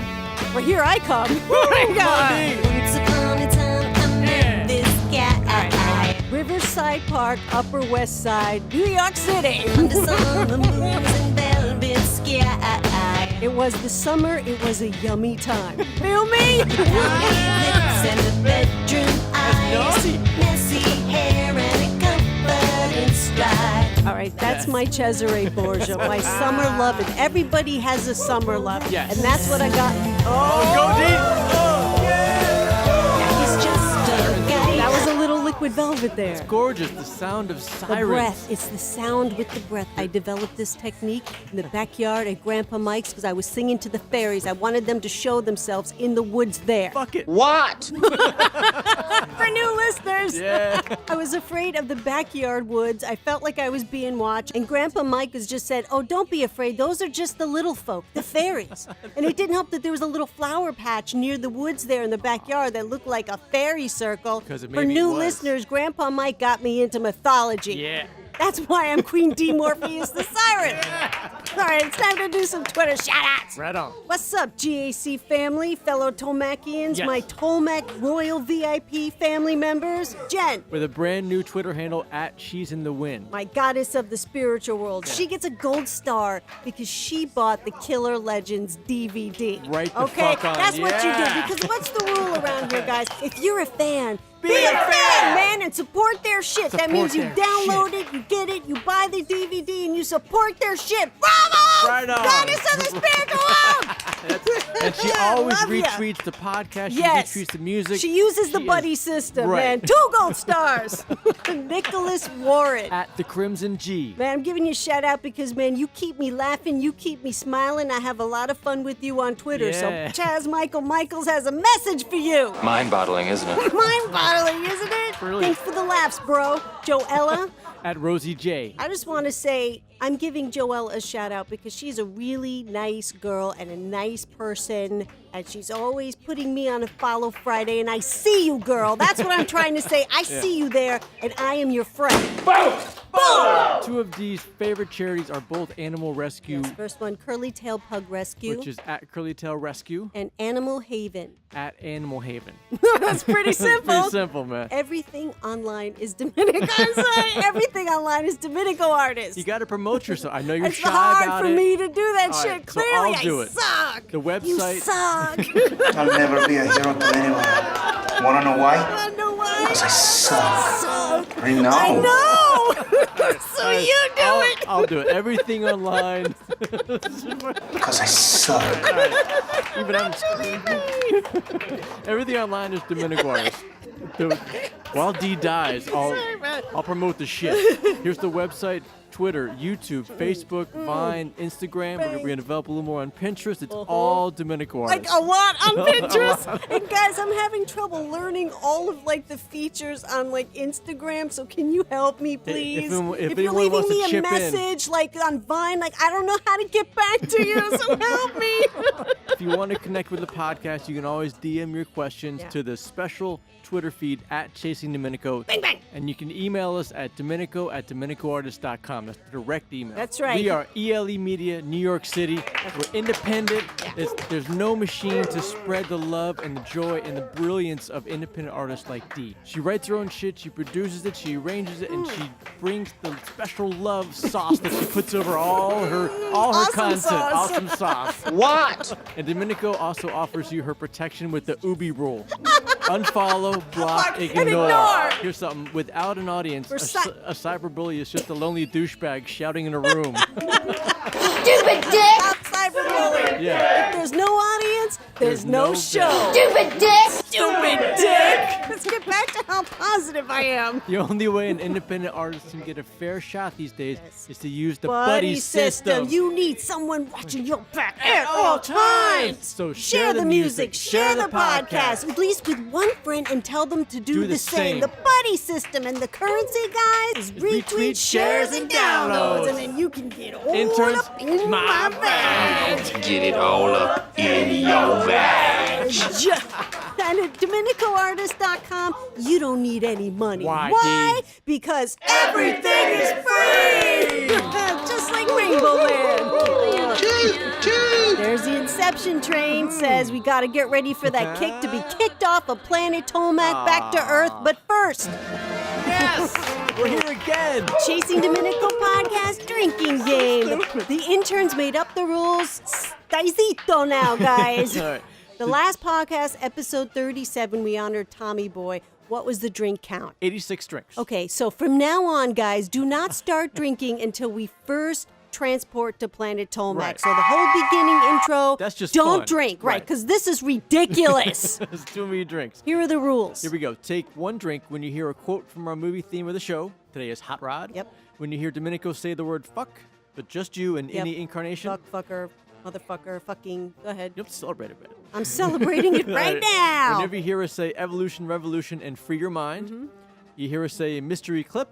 Well, here I come. Here we go. Once upon a time, I met this guy. Riverside Park, Upper West Side, New York City. Under summer moons and velvet sky. It was the summer, it was a yummy time. Feel me? Lips and the bedroom eyes. Messy hair and a comforting stride. All right, that's my Cesare Borgia, my summer love. And everybody has a summer love. Yes. And that's what I got. Oh, go deep. He's just a guy. That was a little liquid velvet there. It's gorgeous. The sound of The sirens. breath. It's the sound with the breath. I developed this technique in the backyard at Grandpa Mike's because I was singing to the fairies. I wanted them to show themselves in the woods there. Fuck it. What? For new listeners. Yeah. I was afraid of the backyard woods. I felt like I was being watched. And Grandpa Mike has just said, oh, don't be afraid. Those are just the little folk, the fairies. And it didn't help that there was a little flower patch near the woods there in the backyard that looked like a fairy circle. 'Cause it For maybe new was. listeners, Grandpa Mike got me into mythology. Yeah. That's why I'm Queen D. Morpheus the Siren. All right, it's time to do some Twitter shout-outs. Right on. What's up, GAC family, fellow Tolmakians, Yes. my Tolmac Royal VIP family members? Jen, With a brand new Twitter handle at She's in the Wind. my goddess of the spiritual world. She gets a gold star because she bought the Killer Legends DVD. Right the Okay, fuck on. that's what you do. Yeah. Because what's the rule around here, guys? If you're a fan, be a fan, man, and support their shit. That Support means you their download it, you get it, you buy the DVD, and you support their shit. Bravo! Right on. Goddess of the spiritual world! And she always Love ya. retweets the podcast. She Yes. retweets the music. She uses the She buddy is- system, Right. man. 2 gold stars. Nicholas Warren. At the Crimson G. Man, I'm giving you a shout out because, man, you keep me laughing, you keep me smiling. I have a lot of fun with you on Twitter. Yeah. So Chazz Michael Michaels has a message for you. Mind-boggling, isn't it? Mind-boggling, isn't it? Brilliant. Thanks for the laughs, bro. Joella. At Rosie J. I just want to say I'm giving Joelle a shout out because she's a really nice girl and a nice person, and she's always putting me on a follow Friday, and I see you, girl. That's what I'm trying to say. I see you there, and I am your friend. Boom! Boom! Two of Dee's favorite charities are both Animal Rescue. Yes, first one, Curly Tail Pug Rescue. Which is at Curly Tail Rescue. And Animal Haven. At Animal Haven. That's pretty simple. Pretty simple, man. Everything online is Dominico. I'm sorry. Everything online is DominicoArtist. You got to promote yourself. I know you're It's shy hard about for it. me to do that All shit. right, so Clearly, I'll do I it. suck. The website. You suck. I'll never be a hero to anyone. Wanna know why? I know why. Because I suck. I know. I know. So you do it. I'll do it. Everything online. Because I suck. Even everything online is DominicoArtist. While D dies, I'll promote the shit. Here's the website. Twitter, YouTube, Facebook, Vine, Instagram. We're going to develop a little more on Pinterest. It's all DominicoArtist. Like a lot on Pinterest. A lot. And guys, I'm having trouble learning all of like the features on like Instagram. So can you help me, please? If you're anyone leaving wants to me a chip in. message like on Vine, like I don't know how to get back to you. So help me. If you want to connect with the podcast, you can always DM your questions to the special Twitter feed at Chasing Dominico. Bang, bang. And you can email us at dominico@dominicoartist.com. That's the direct email. That's right. We are ELE Media, New York City. We're independent. There's no machine to spread the love and the joy and the brilliance of independent artists like Dee. She writes her own shit, she produces it, she arranges it, and she brings the special love sauce that she puts over all her Awesome content. sauce. Awesome sauce. What? And Dominico also offers you her protection with the Ubi rule. Unfollow, block, ignore. Here's something. Without an audience, a cyberbully is just a lonely douchebag shouting in a room. Stupid dick. Cyberbullying. Yeah. If there's no audience, there's no show. Stupid dick. Stupid dick. Let's get back to how positive I am. The only way an independent artist can get a fair shot these days is to use the buddy system. You need someone watching your back at all times. So share the music, share the podcast, at least with one friend, and tell them to do the same. The buddy system and the currency, guys, is retweet, shares, and downloads, and then you can get all Interns, up in my bag. Get it all up in your bag. And at DominicoArtist.com, you don't need any money. Why, Because everything is free! Just like Rainbow Land. There's the Inception train, says we gotta get ready for that kick to be kicked off of Planet Tomac back to Earth. But first, yes, we're here again. Chasing Dominico podcast drinking game. The interns made up the rules. Staisito now, guys. All right. The last podcast, episode 37, we honored Tommy Boy. What was the drink count? 86 drinks. Okay, so from now on, guys, do not start drinking until we first transport to Planet Tomac. Right. So the whole beginning intro, That's just don't fun. drink, Right. because this is ridiculous. There's too many drinks. Here are the rules. Here we go. Take one drink when you hear a quote from our movie theme of the show. Today is Hot Rod. Yep. When you hear Dominico say the word fuck, but just you in any incarnation. Fuck, fucker, motherfucker, fucking, go ahead. You have to celebrate it, man. I'm celebrating it right now. Whenever you hear us say evolution, revolution, and free your mind, you hear us say mystery clip.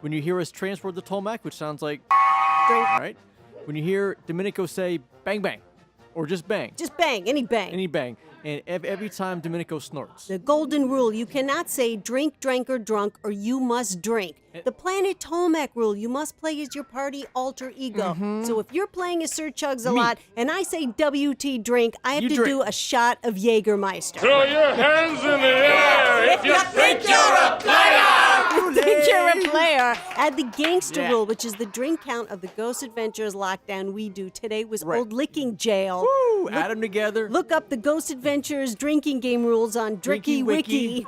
When you hear us transport the Tomac, which sounds like drink. All right. When you hear Dominico say bang bang, or just bang. Just bang, any bang. Any bang. And every time Dominico snorts. The golden rule, you cannot say drink, drank, or drunk, or you must drink. The Planet Tomac rule, you must play as your party alter ego. So if you're playing as Sir Chugs-a-Lot and I say WT drink, I have to do a shot of Jägermeister. Throw your hands in the air if you think you're a player! You think you're a player. Add the gangster rule, which is the drink count of the Ghost Adventures lockdown we do. Today was Old Licking Jail. Woo! Add them together. Look up the Ghost Adventures drinking game rules on Dricky Wiki.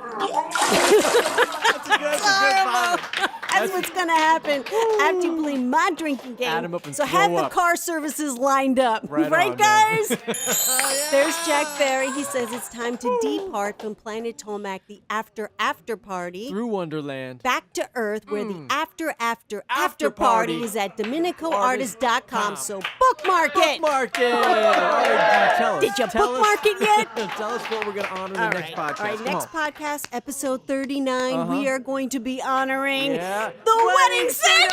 That's what's going to happen after you play my drinking game. Add 'em up and so have throw the up. car services lined up. Right on, guys? There's Jack Ferry. He says it's time to depart from Planet Tomac, the after party. Through Wonderland. Back to Earth, where the after party is at DominicoArtist.com. So bookmark it. Bookmark it. All right, tell us. Did you Tell bookmark us, it yet? Tell us what we're going to honor in the next podcast. All right, Come next on. podcast, episode 39, we are going to be honoring Yeah. the Wedding Singer!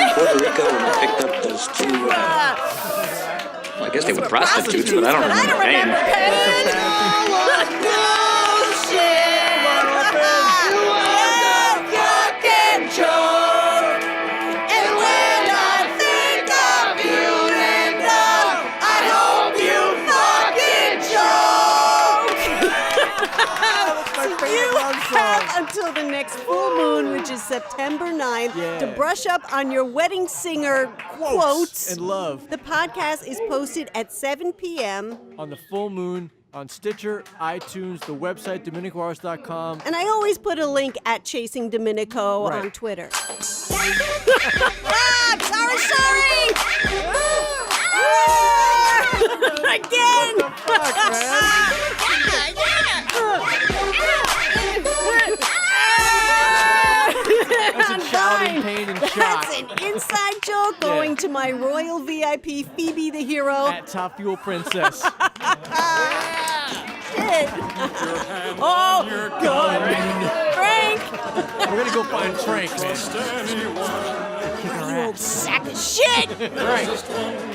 in Puerto Rico when I picked up those two. Well, I guess they were prostitutes, but I don't remember paying. until the next full moon, which is September 9th, to brush up on your wedding singer quotes and love. The podcast is posted at 7 p.m. on the full moon on Stitcher, iTunes, the website, DominicoArtist.com. And I always put a link at Chasing Dominico on Twitter. Sorry! Again! What the fuck, That's a child in pain and shock. That's an inside joke going to my royal VIP Phoebe the Hero. At Top Fuel Princess. Shit. Oh, God. Frank! We're gonna go find Frank, man. You old sack of shit! Frank!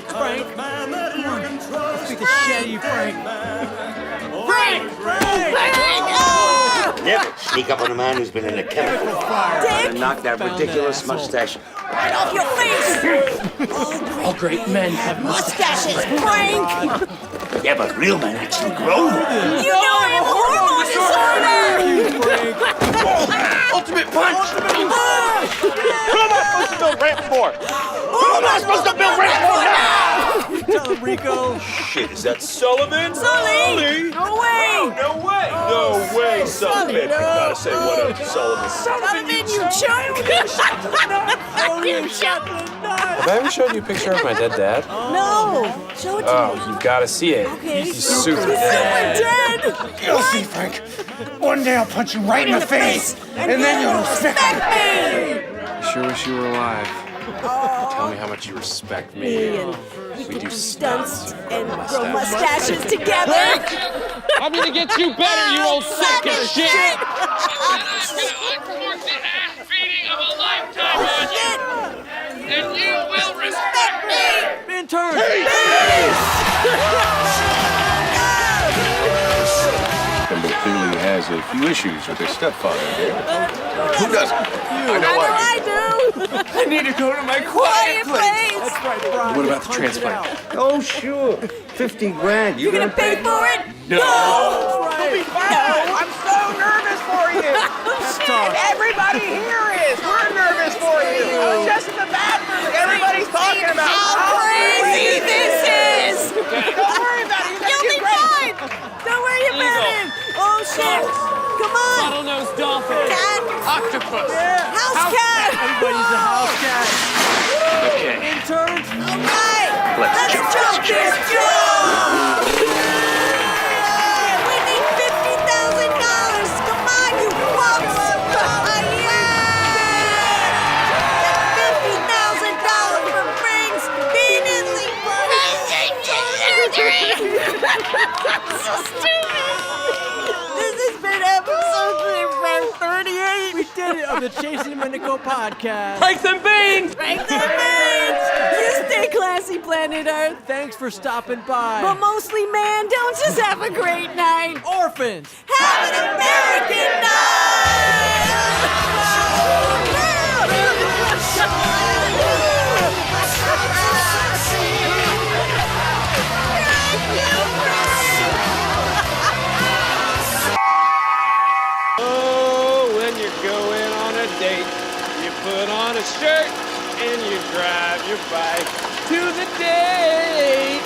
Frank! Let's beat the shit out of you, Frank! Frank! Never sneak up on a man who's been in a chemical fire and knock that ridiculous mustache Right off your face! All great men have Mustaches, Frank! Yeah, but real men actually grow them. You know I have hormone disorder! Ultimate punch! Who am I supposed to build ramp for? Who am I supposed to build ramp for now? Tell him, Rico. Shit, is that Sullivan? Sully! No way! No way! No way, Sullivan! I gotta say what up to Sullivan. Sullivan, you child! You child! Have I ever showed you a picture of my dead dad? No! Show it to me. Oh, you've got to see it. Okay. He's super dead. You'll see, Frank. One day I'll punch you right in the face, and then you'll respect me. I sure wish you were alive. Tell me how much you respect me. We do stunts and grow mustaches together. I'm gonna get you better, you old sack of shit! And you will respect me! Intern! But clearly has a few issues with his stepfather here. Who doesn't? I know I do. I need to go to my quiet place! That's right, Brian. What about the transplant? Oh, sure. 50 grand. You gonna pay for it? No! You'll be fine. I'm so nervous for you. And everybody here is. We're nervous for you. I was just in the bathroom. Everybody's talking about how crazy this is. Don't worry about it. You'll be fine. Don't worry about it. Oh, shit. Come on. Bottlenose dolphin. Cat. Octopus. House cat. Everybody's a house cat. Okay. Interns. All right. Let's jump this jump. We need $50,000. Come on, you fucks. $50,000 for Frank's penis So stupid. This has been episode 38. We did it on the Chasing Dominico podcast. Break them beans! Break them beans! You stay classy, planet Earth. Thanks for stopping by. But mostly, man, don't just have a great night. Orphans. Have an American night! Oh, when you're going on a date, you put on a shirt and you drive your bike to the date.